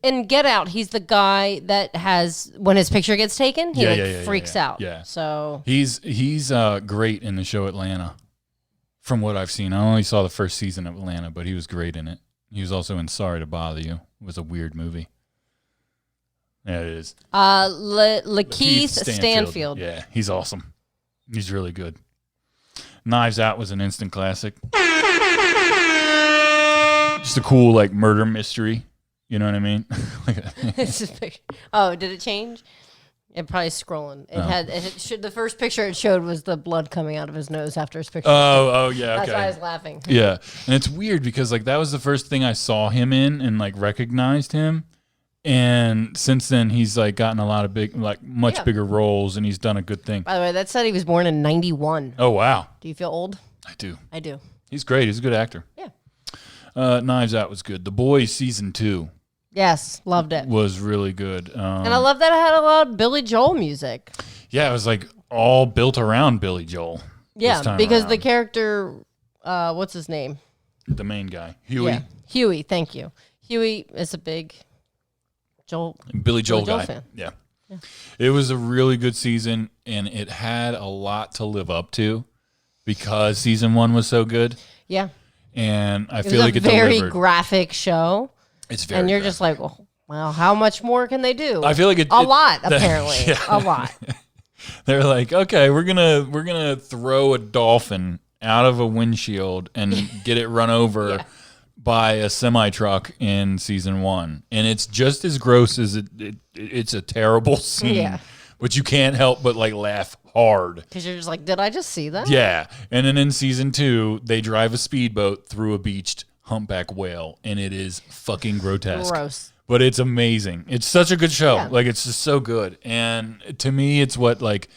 in Get Out. He's the guy that has when his picture gets taken, he freaks out. Yeah. So He's great in the show Atlanta. From what I've seen, I only saw the first season of Atlanta, but he was great in it. He was also in Sorry to Bother You. It was a weird movie. Yeah, it is. Lakeith Stanfield. Yeah, he's awesome. He's really good. Knives Out was an instant classic. Just a cool like murder mystery. You know what I mean? It's just oh, did it change? It probably scrolling. The first picture it showed was the blood coming out of his nose after his picture. Oh yeah, That's okay. why I was laughing. Yeah, and it's weird because like that was the first thing I saw him in and like recognized him, and since then he's like gotten a lot of much bigger roles, and he's done a good thing. By the way, that said he was born in 91. Oh wow, Do you feel old? I do. I do. He's great. He's a good actor. Yeah. Knives Out was good. The Boys season 2 Yes, loved it. was really good. And I love that it had a lot of Billy Joel music. Yeah, it was like all built around Billy Joel. Yeah, because the around. character, what's his name? The main guy, Huey, Yeah. Huey, thank you. Huey is a big Billy Joel Joel guy. fan. Yeah. It was a really good season, and it had a lot to live up to because season 1 was so good. Yeah. And I It feel was like a it very delivered. graphic show. It's very And you're graphic. just like, well, how much more can they do? I feel like a lot, apparently. Yeah. A lot. They're like, okay, we're gonna throw a dolphin out of a windshield and get it run over by a semi truck in season 1, and it's just as gross as it's a terrible scene. Yeah. But you can't help but like laugh hard. Because you're just like, did I just see that? Yeah, and then in season 2, they drive a speedboat through a beached humpback whale, and it is fucking grotesque. Gross. But it's amazing. It's such a good show. Yeah. Like, it's just so good. And to me, it's what, like,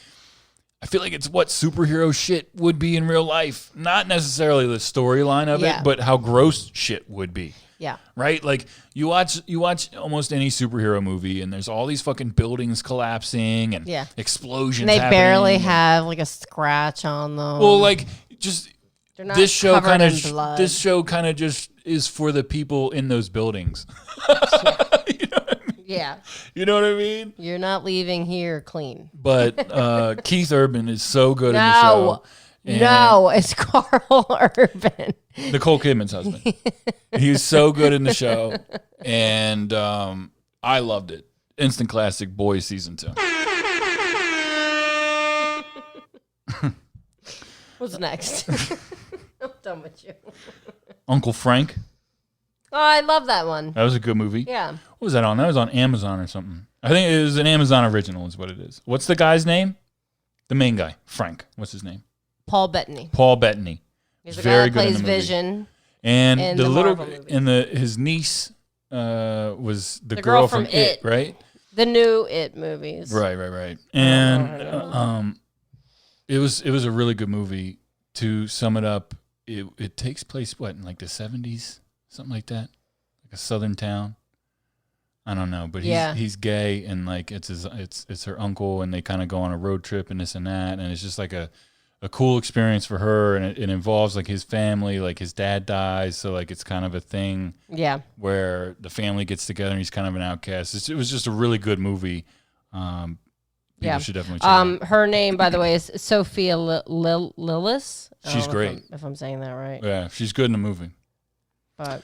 I feel like it's what superhero shit would be in real life. Not necessarily the storyline of Yeah. it, but how gross shit would be. Yeah. Right? Like, you watch almost any superhero movie, and there's all these fucking buildings collapsing and explosions And they happening. barely have like a scratch on them. Well, like, just They're not this show covered kind in of blood. this show kind of just is for the people in those buildings. You know what I mean? Yeah. You know what I mean? You're not leaving here clean. But Keith Urban is so good in the show. And No, it's Carl Urban. Nicole Kidman's husband. He's so good in the show, and I loved it. Instant classic. Boys season 2. What's next? I'm done with you. Uncle Frank. Oh, I love that one. That was a good movie. Yeah. What was that on? That was on Amazon or something. I think it was an Amazon original is what it is. What's the guy's name? The main guy. Frank. What's his name? Paul Bettany. Paul Bettany. He's the Very guy that good in plays the movie. Vision. And in the the little Marvel movie. and his niece was the The girl from It, It. right? The new It movies. Right. And it was a really good movie. To sum it up, it takes place what in like the 70s, something like that, like a southern town. I don't know, but he's gay, and like it's her uncle, and they kind of go on a road trip and this and that, and it's just like a cool experience for her, and it involves like his family, like his dad dies, so like it's kind of a thing, where the family gets together and he's kind of an outcast. It was just a really good movie. People should definitely check it out. Her name, by the way, is Sophia Lillis. She's great. If I'm saying that right. Yeah, she's good in the movie. But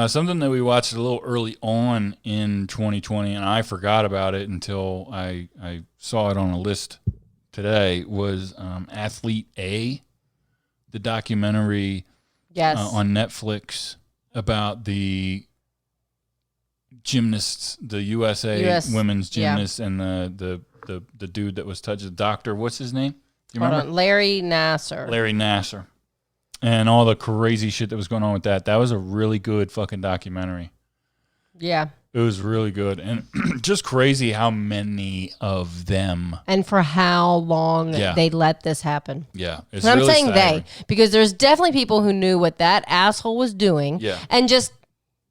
something that we watched a little early on in 2020, and I forgot about it until I saw it on a list today, was Athlete A, the documentary on Netflix about the gymnasts, the USA women's gymnasts, and the dude that was touched, the doctor. What's his name? Do you remember? Larry Nassar. Larry Nassar. And all the crazy shit that was going on with that. That was a really good fucking documentary. Yeah. It was really good. And just crazy how many of them. And for how long they let this happen. Yeah. It's really I'm saying staggering. They, because there's definitely people who knew what that asshole was doing and just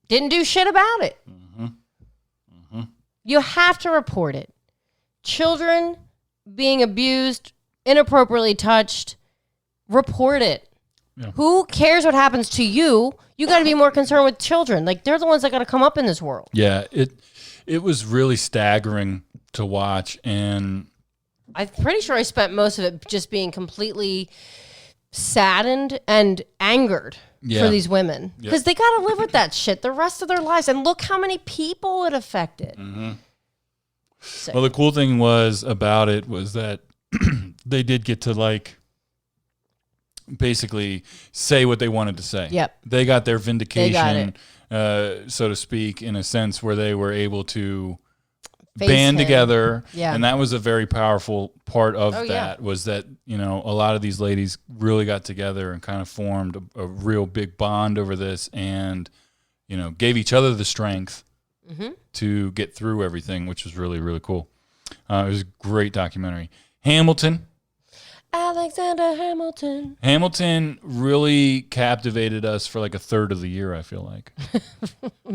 didn't do shit about it. Mm-hmm. Mm-hmm. You have to report it. Children being abused, inappropriately touched, report it. Yeah. Who cares what happens to you? You got to be more concerned with children. Like, they're the ones that got to come up in this world. Yeah, it was really staggering to watch, and I'm pretty sure I spent most of it just being completely saddened and angered for these women because they got to live with that shit the rest of their lives. And look how many people it affected. Mm-hmm. Well, the cool thing about it was that they did get to like basically say what they wanted to say. Yep. They got their vindication, so to speak, in a sense where they were able to band together. Yeah. And that was a very powerful part of that was that, you know, a lot of these ladies really got together and kind of formed a real big bond over this and, you know, gave each other the strength to get through everything, which was really, really cool. It was a great documentary. Hamilton. Alexander Hamilton. Hamilton really captivated us for like a third of the year, I feel like.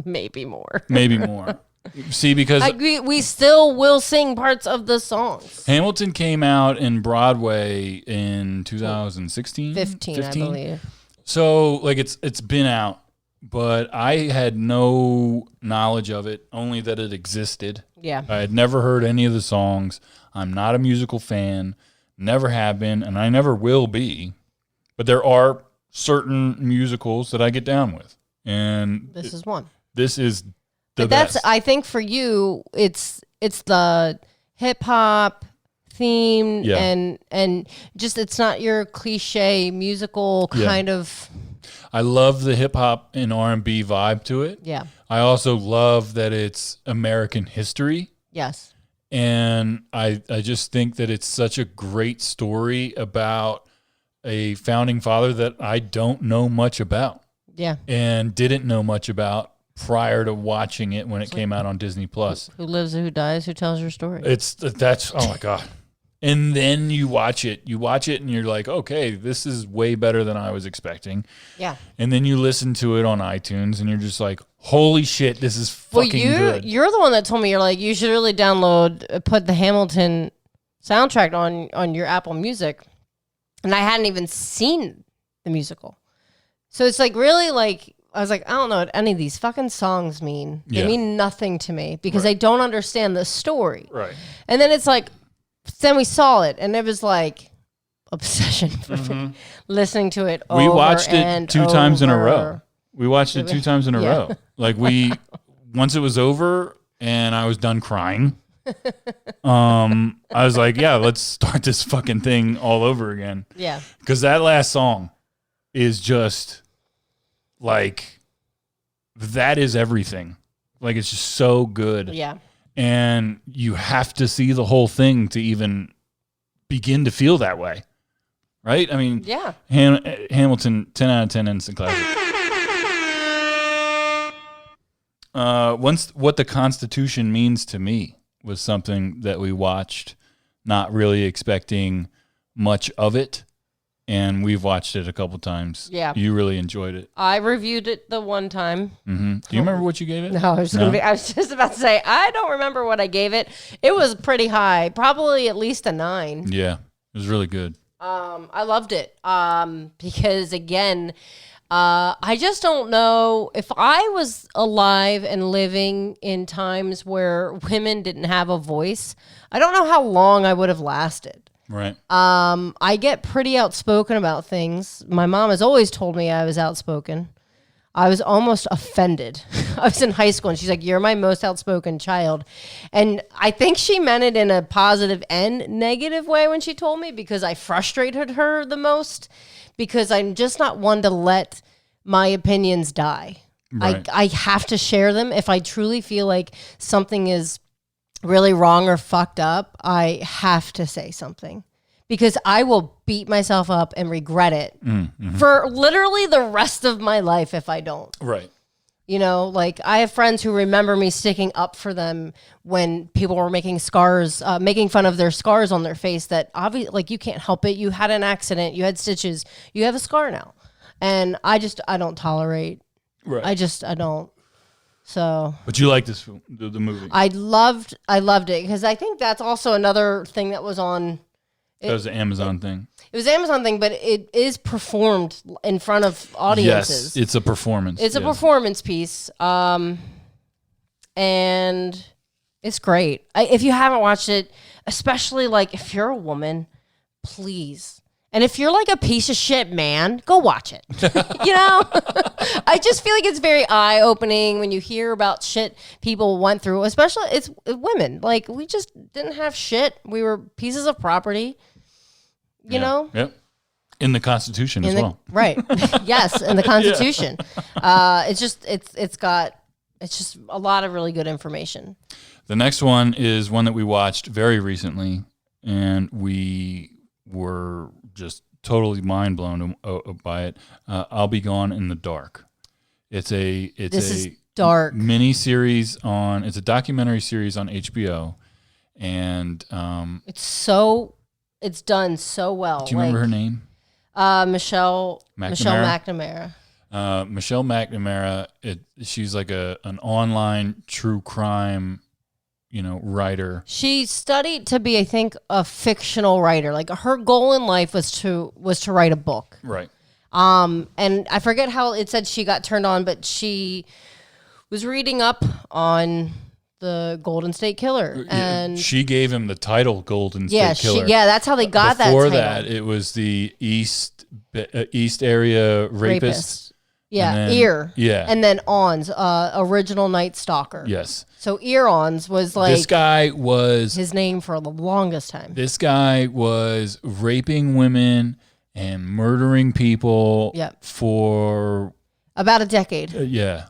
Maybe more. Maybe more. See, because we still will sing parts of the songs. Hamilton came out in Broadway in 2016? 15, I believe. So, like, it's been out, but I had no knowledge of it, only that it existed. Yeah. I had never heard any of the songs. I'm not a musical fan. Never have been, and I never will be. But there are certain musicals that I get down with, and this is one. This is the but best. I think for you, it's the hip hop theme, and just it's not your cliche musical kind of. I love the hip hop and R&B vibe to it. Yeah. I also love that it's American history. Yes. And I just think that it's such a great story about a founding father that I don't know much about. Yeah. And didn't know much about prior to watching it when it came out on Disney Plus. Who lives, who dies, who tells your story. That's oh my God. And then you watch it and you're like, okay, this is way better than I was expecting. Yeah. And then you listen to it on iTunes and you're just like, holy shit, this is fucking good. You're the one that told me, you're like, you should really put the Hamilton soundtrack on your Apple Music. And I hadn't even seen the musical. So it's like really like, I was like, I don't know what any of these fucking songs mean. They mean nothing to me because I don't understand the story. Right. And then it's like, then we saw it, and it was like obsession for me, listening to it over. We watched it and 2 times in a over. row. We watched it 2 times in a row. Like once it was over and I was done crying, I was like, yeah, let's start this fucking thing all over again. Yeah. Because that last song is just like, that is everything. Like, it's just so good. Yeah. And you have to see the whole thing to even begin to feel that way. Right? I mean, Hamilton, 10 out of 10 instant classic. What the Constitution Means to Me was something that we watched, not really expecting much of it. and we've watched it a couple times. Yeah. You really enjoyed it. I reviewed it the one time. Mm-hmm. Do you remember what you gave it? No, I was just about to say, I don't remember what I gave it. It was pretty high, probably at least a 9. Yeah, it was really good. I loved it. Because again, I just don't know if I was alive and living in times where women didn't have a voice. I don't know how long I would have lasted. Right. I get pretty outspoken about things. My mom has always told me I was outspoken. I was almost offended. I was in high school and she's like, "You're my most outspoken child." And I think she meant it in a positive and negative way when she told me, because I frustrated her the most, because I'm just not one to let my opinions die. Right. I have to share them. If I truly feel like something is really wrong or fucked up, I have to say something, because I will beat myself up and regret it for literally the rest of my life if I don't. Right. You know, like I have friends who remember me sticking up for them when people were making fun of their scars on their face, that obviously, like, you can't help it. You had an accident, you had stitches, you have a scar now. And I don't tolerate. Right. I don't. So, but you like this the movie? I loved it, because I think that's also another thing that was on. That was the Amazon thing. It was an Amazon thing, but it is performed in front of audiences. Yes, it's a performance. It's a performance piece, and it's great. If you haven't watched it, especially like if you're a woman, please. And if you're like a piece of shit man, go watch it. You know? I just feel like it's very eye-opening when you hear about shit people went through, especially it's women. Like, we just didn't have shit. We were pieces of property, you know? Yep. In the Constitution as well. Right. Yes, in the Constitution. It's just a lot of really good information. The next one is one that we watched very recently, and we were just totally mind blown by it. I'll Be Gone in the Dark. This is dark mini series it's a documentary series on HBO, and it's done so well. Do you remember her name? Michelle McNamara. Michelle McNamara. She's like an online true crime, writer. She studied to be, I think, a fictional writer. Like, her goal in life was to write a book. Right. And I forget how it said she got turned on, but she was reading up on the Golden State Killer, and she gave him the title Golden State Killer. That's how they got that title. Before that, it was the East Area Rapist. Yeah, then, Ear. Yeah. And then Ons, original Night Stalker. Yes. So Ear Ons was like... This guy was... his name for the longest time. This guy was raping women and murdering people for... about a decade.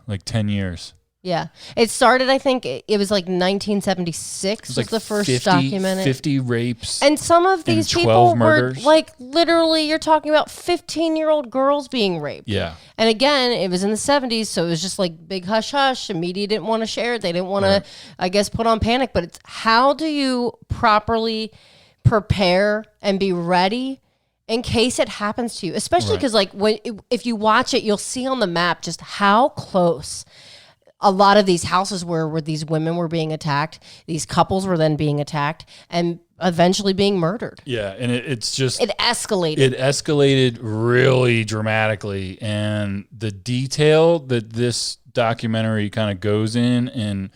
Like 10 years. Yeah. It started, I think, it was like 1976 was the first 50 rapes. And some of these people murders. were like, literally, you're talking about 15-year-old girls being raped. Yeah. And again, it was in the 70s, so it was just like big hush-hush. The media didn't want to share it. They didn't want to, I guess, put on panic. But it's how do you properly prepare and be ready in case it happens to you? Especially because, like, if you watch it, you'll see on the map just how close a lot of these houses were where these women were being attacked. These couples were then being attacked and eventually being murdered. Yeah, and it's just... it escalated. It escalated really dramatically. And the detail that this documentary kind of goes in, and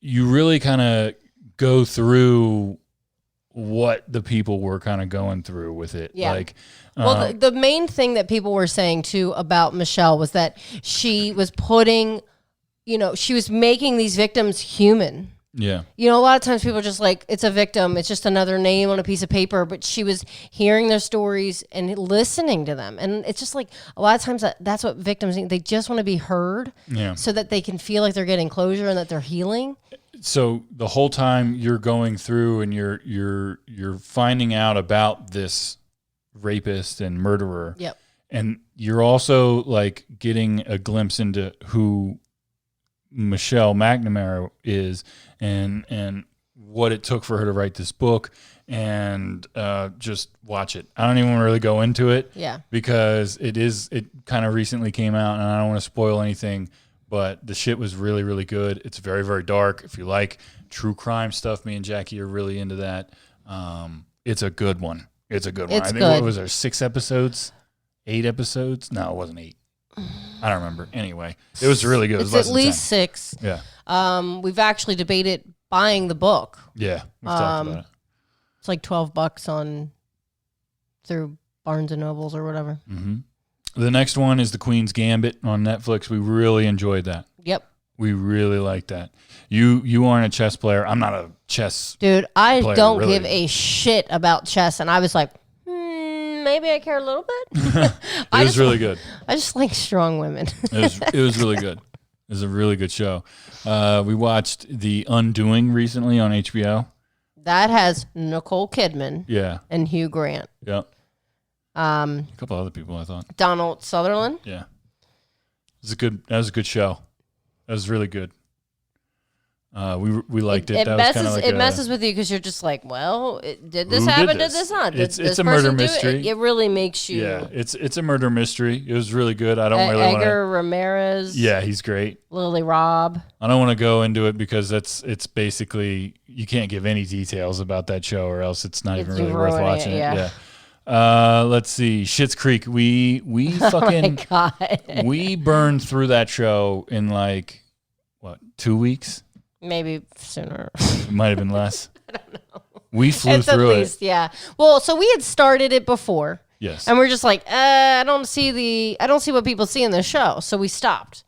you really kind of go through what the people were kind of going through with it. Yeah. Like, well, the main thing that people were saying too about Michelle was that she was putting, she was making these victims human. yeah. A lot of times people are just like, it's a victim, it's just another name on a piece of paper, but she was hearing their stories and listening to them. And it's just like, a lot of times that's what victims need. They just want to be heard so that they can feel like they're getting closure and that they're healing. So the whole time you're going through and you're finding out about this rapist and murderer. Yep. And you're also like getting a glimpse into who Michelle McNamara is and what it took for her to write this book, and just watch it. I don't even really go into it, because it kind of recently came out, and I don't want to spoil anything. But the shit was really, really good. It's very, very dark. If you like true crime stuff, me and Jackie are really into that. It's a good one. I think what was there, 6 episodes, 8 episodes? No, it wasn't 8. I don't remember. Anyway, it was really good. It's at least 6. Yeah. We've actually debated buying the book. Yeah, we've talked about it. It's like $12 through Barnes and Nobles or whatever. Mm-hmm. The next one is The Queen's Gambit on Netflix. We really enjoyed that. Yep. We really liked that. You aren't a chess player. I'm not a chess dude. I player, don't really. give a shit about chess, and I was like, maybe I care a little bit. It was really good. I just like strong women. It was really good. It was a really good show. We watched The Undoing recently on HBO. That has Nicole Kidman. Yeah. And Hugh Grant. Yep. A couple other people, I thought. Donald Sutherland. Yeah. That was a good show. That was really good. We liked it. It messes with you because you're just like, well, did this happen? Did this not? It's a murder mystery. It really makes you. Yeah, it's a murder mystery. It was really good. I don't really want to. Edgar Ramirez. Yeah, he's great. Lily Robb. I don't want to go into it because it's basically you can't give any details about that show or else it's not even really worth watching it. Yeah. Let's see. Schitt's Creek. We fucking oh my God. We burned through that show in like 2 weeks? Maybe sooner. It might have been less. I don't know. We flew through it. Yeah. Well, so we had started it before. Yes. And we're just like, I don't see what people see in the show. So we stopped.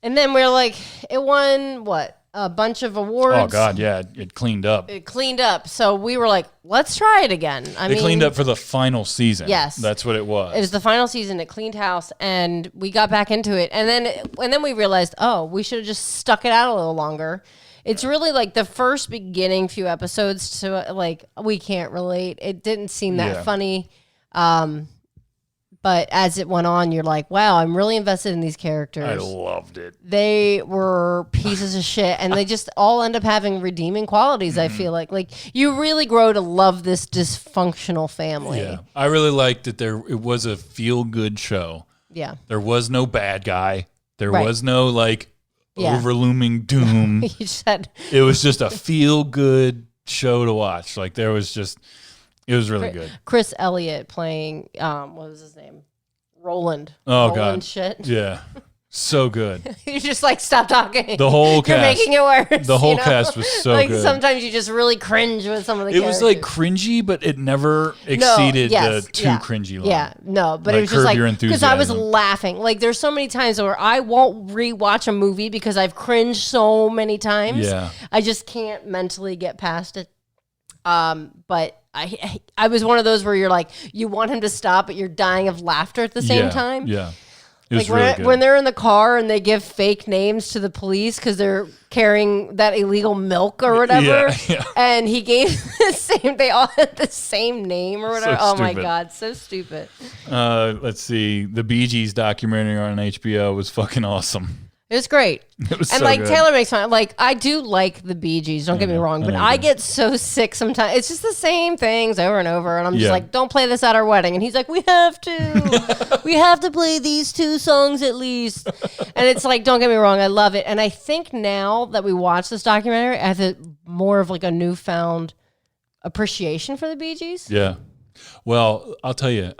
And then we're like, it won a bunch of awards. Oh God, yeah, it cleaned up. So we were like, let's try it again. It cleaned up for the final season. Yes, that's what it was. It was the final season. It cleaned house, and we got back into it. And then we realized, we should have just stuck it out a little longer. It's really like the first beginning few episodes to like we can't relate. It didn't seem that funny. But as it went on, you're like, wow, I'm really invested in these characters. I loved it. They were pieces of shit, and they just all end up having redeeming qualities, I feel like. Like, you really grow to love this dysfunctional family. Yeah. I really liked that it was a feel-good show. Yeah. There was no bad guy. There was no, overlooming doom. It was just a feel-good show to watch. Like, it was really good. Chris Elliott playing, what was his name? Roland. Oh, Roland God. Shit. Yeah. So good. You just like, stop talking. The whole cast. You're making it worse. The whole cast was so good. Sometimes you just really cringe with some of the characters. It was like cringy, but it never exceeded the too cringy line. Yeah, no, but it was just like, because I was laughing. Like, there's so many times where I won't rewatch a movie because I've cringed so many times. Yeah. I just can't mentally get past it. But I was one of those where you're like, you want him to stop, but you're dying of laughter at the same time. Yeah. It was like really good. when they're in the car and they give fake names to the police because they're carrying that illegal milk or whatever. Yeah. And he gave they all had the same name or whatever. So oh my God, so stupid. Let's see. The Bee Gees documentary on HBO was fucking awesome. It was great. It was and so like good. Taylor makes fun. Like, I do like the Bee Gees. Don't get me wrong, but I get so sick sometimes. It's just the same things over and over, and I'm just like, don't play this at our wedding. And he's like, we have to. We have to play these 2 songs at least. And it's like, don't get me wrong, I love it. And I think now that we watch this documentary, I have more of like a newfound appreciation for the Bee Gees. Yeah. Well, I'll tell you,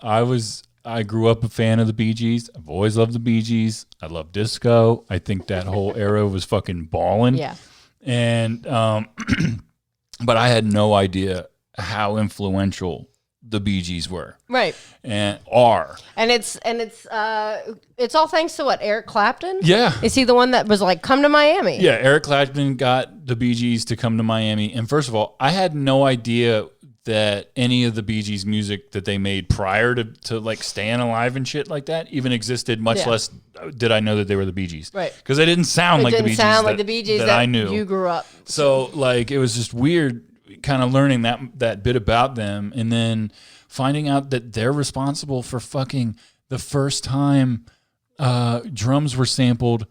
I grew up a fan of the Bee Gees. I've always loved the Bee Gees. I love disco. I think that whole era was fucking ballin'. Yeah. And, but I had no idea how influential the Bee Gees were. Right. And are. And it's all thanks to what, Eric Clapton? Yeah. Is he the one that was like, come to Miami? Yeah, Eric Clapton got the Bee Gees to come to Miami. And first of all, I had no idea that any of the Bee Gees music that they made prior to like staying alive and shit like that even existed, much less did I know that they were the Bee Gees. Right. Because they didn't sound like the Bee Gees. Like the Bee Gees that I knew. You grew up. So like it was just weird kind of learning that bit about them and then finding out that they're responsible for fucking the first time drums were sampled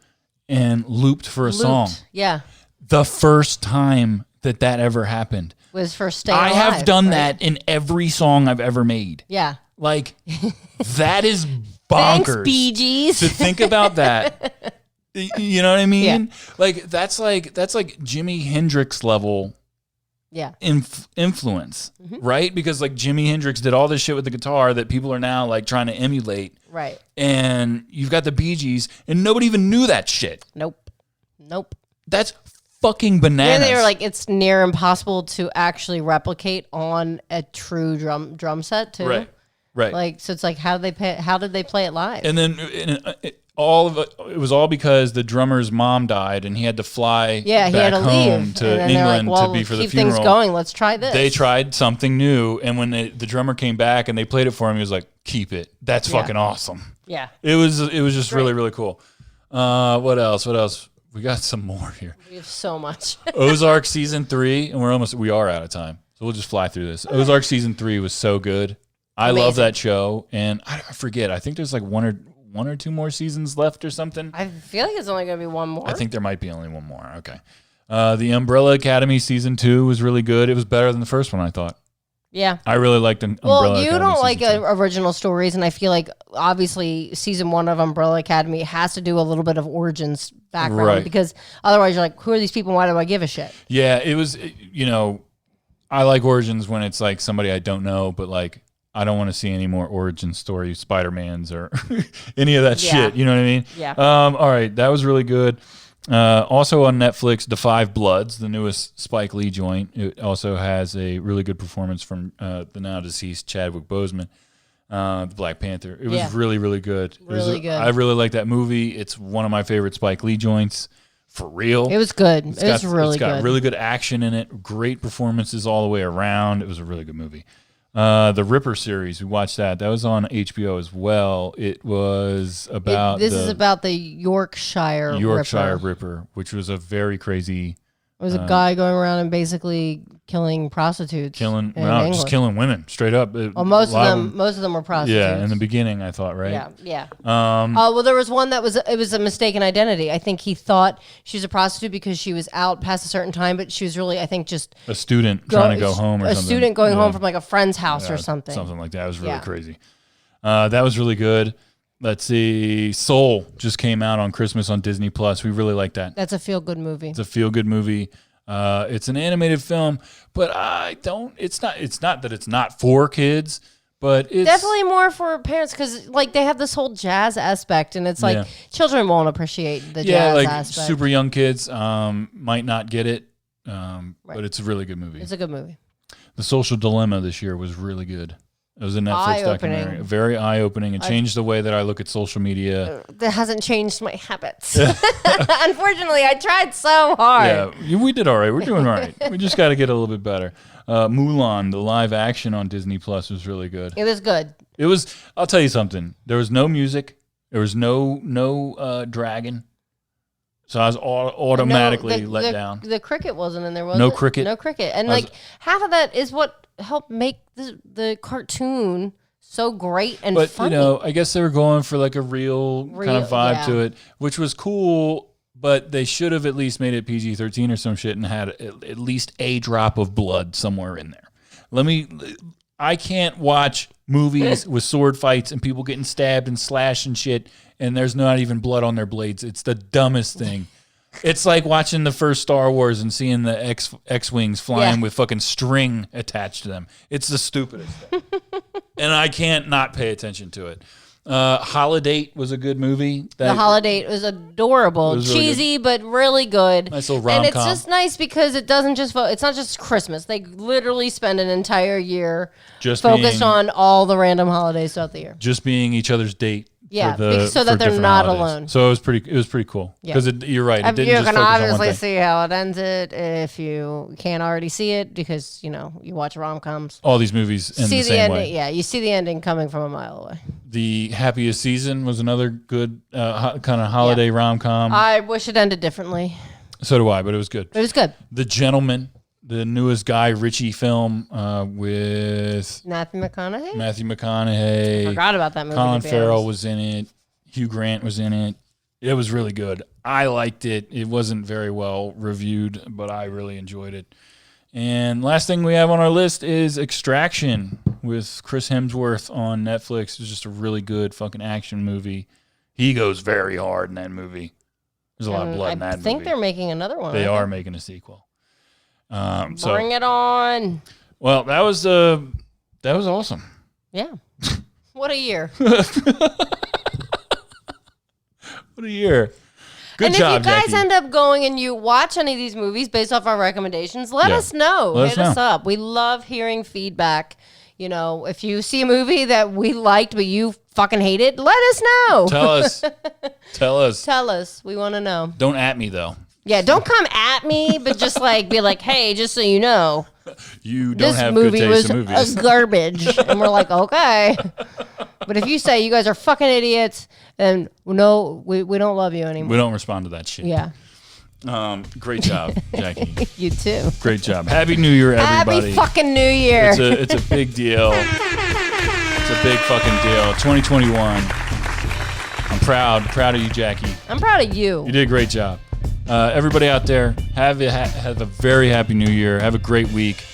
and looped for a song. Yeah. The first time that ever happened. Was for Stay I Alive, have done right? that in every song I've ever made. Yeah. Like, that is bonkers. Thanks, Bee Gees. To think about that. You know what I mean? Yeah. Like, that's like Jimi Hendrix level Yeah. influence, right? Because like Jimi Hendrix did all this shit with the guitar that people are now like trying to emulate. Right. And you've got the Bee Gees, and nobody even knew that shit. Nope. That's fucking bananas. Yeah, they were like, it's near impossible to actually replicate on a true drum set too. Right. Like, so it's like, how did they play it live? And then all of it was all because the drummer's mom died, and he had to fly he had to home leave. to and they're England like, well, to be for the keep funeral. things going. Let's try this. They tried something new, and when the drummer came back and they played it for him, he was like, "Keep it. That's fucking awesome." Yeah. It was just really, really cool. What else? We got some more here. We have so much. Ozark season 3, and we are out of time, so we'll just fly through this. Ozark season 3 was so good. I love that show, and I forget. I think there's like one or two more seasons left or something. I feel like it's only going to be one more. I think there might be only one more. Okay. The Umbrella Academy season 2 was really good. It was better than the first one, I thought. Yeah. I really liked Umbrella Well, you Academy don't like season 2. original stories, and I feel like obviously season 1 of Umbrella Academy has to do a little bit of origins background Right. because otherwise you're like, who are these people? Why do I give a shit? Yeah, it was, I like origins when it's like somebody I don't know, but like I don't want to see any more origin story Spider-Mans or any of that shit. You know what I mean? Yeah. All right, that was really good. Also on Netflix, The Five Bloods, the newest Spike Lee joint. It also has a really good performance from the now deceased Chadwick Boseman, the Black Panther. It was really, really good. Really good. I really like that movie. It's one of my favorite Spike Lee joints. For real. It was good. It was really It's got good. really good action in it. Great performances all the way around. It was a really good movie. The Ripper series, we watched that. That was on HBO as well. It was about This is about the Yorkshire Ripper, which was a very crazy. It was a guy going around and basically killing prostitutes. Just England. killing women straight up. Well, most of them were prostitutes. Yeah, in the beginning, I thought, right? Yeah. Well, there was one it was a mistaken identity. I think he thought she was a prostitute because she was out past a certain time, but she was really, I think, just a student trying to go home or something. A student going home from like a friend's house or something. Something like that. It was really crazy. That was really good. Let's see. Soul just came out on Christmas on Disney Plus. We really like that. That's a feel-good movie. It's a feel-good movie. It's an animated film, but it's not that it's not for kids, but it's definitely more for parents because like they have this whole jazz aspect, and it's like children won't appreciate the jazz aspect. Super young kids might not get it, but it's a really good movie. It's a good movie. The Social Dilemma this year was really good. It was a Netflix Eye-opening. documentary. Very eye-opening. It changed the way that I look at social media. That hasn't changed my habits. Unfortunately, I tried so hard. Yeah, we did all right. We're doing all right. We just got to get a little bit better. Mulan, the live action on Disney Plus, was really good. It was good. It was. I'll tell you something. There was no music. There was no dragon. So I was automatically let down. The cricket wasn't in there, was No it? cricket. No cricket. And like half of that is what helped make the cartoon so great and funny. But, I guess they were going for like a real kind of vibe to it, which was cool, but they should have at least made it PG-13 or some shit and had at least a drop of blood somewhere in there. I can't watch movies with sword fights and people getting stabbed and slashed and shit, and there's not even blood on their blades. It's the dumbest thing. It's like watching the first Star Wars and seeing the X-Wings flying with fucking string attached to them. It's the stupidest thing. And I can't not pay attention to it. Holiday was a good movie. The Holiday was adorable. It was really cheesy, but really good. Nice little rom-com. And it's just nice because it doesn't just it's not just Christmas. They literally spend an entire year Just focused being- on all the random holidays throughout the year. Just being each other's date. Yeah, so for that they're different not holidays. alone. So it was pretty cool. Because you're right. It didn't You just can focus on one obviously thing. see how it ends it if you can't already see it because, you watch rom-coms. All these movies end See the the same ending. way. Yeah, you see the ending coming from a mile away. The Happiest Season was another good kind of holiday rom-com. I wish it ended differently. So do I, but it was good. It was good. The Gentleman, the newest Guy Ritchie film with Matthew McConaughey? Matthew McConaughey. Forgot about that movie. Colin to be Farrell honest. was in it. Hugh Grant was in it. It was really good. I liked it. It wasn't very well reviewed, but I really enjoyed it. And last thing we have on our list is Extraction with Chris Hemsworth on Netflix. It's just a really good fucking action movie. He goes very hard in that movie. There's a lot of blood in that movie. I think they're making another one. They are making a sequel. Bring it on. Well, that was awesome. Yeah. What a year. What a year. Good job, if you guys Jackie. end up going and you watch any of these movies based off our recommendations, let us know. Hit us up. We love hearing feedback. You know, if you see a movie that we liked but you fucking hated, let us know. Tell us. Tell us. We want to know. Don't at me, though. Yeah, don't come at me, but just like be like, hey, just so you know. You don't have good taste in movies. This movie was garbage. And we're like, okay. But if you say you guys are fucking idiots, then no, we don't love you anymore. We don't respond to that shit. Yeah. Great job, Jackie. You too. Great job. Happy New Year, everybody. Happy fucking New Year. It's a big deal. It's a big fucking deal. 2021. I'm proud of you, Jackie. I'm proud of you. You did a great job. Everybody out there, have a very happy New Year. Have a great week.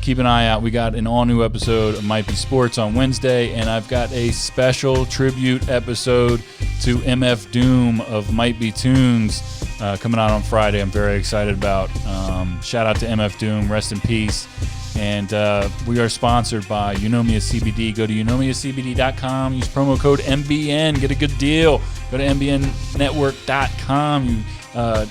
Keep an eye out. We got an all-new episode of Might Be Sports on Wednesday, and I've got a special tribute episode to MF Doom of Might Be Tunes coming out on Friday. I'm very excited about. Shout out to MF Doom. Rest in peace. And we are sponsored by Eunomia CBD. Go to eunomiacbd.com. Use promo code MBN. Get a good deal. Go to mbnnetwork.com.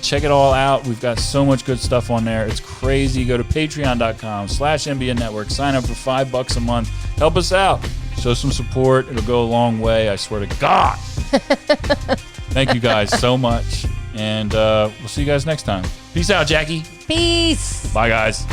Check it all out. We've got so much good stuff on there. It's crazy. Go to patreon.com/MBN Network. Sign up for $5 a month. Help us out. Show some support. It'll go a long way. I swear to God. Thank you guys so much. And we'll see you guys next time. Peace out, Jackie. Peace. Bye, guys.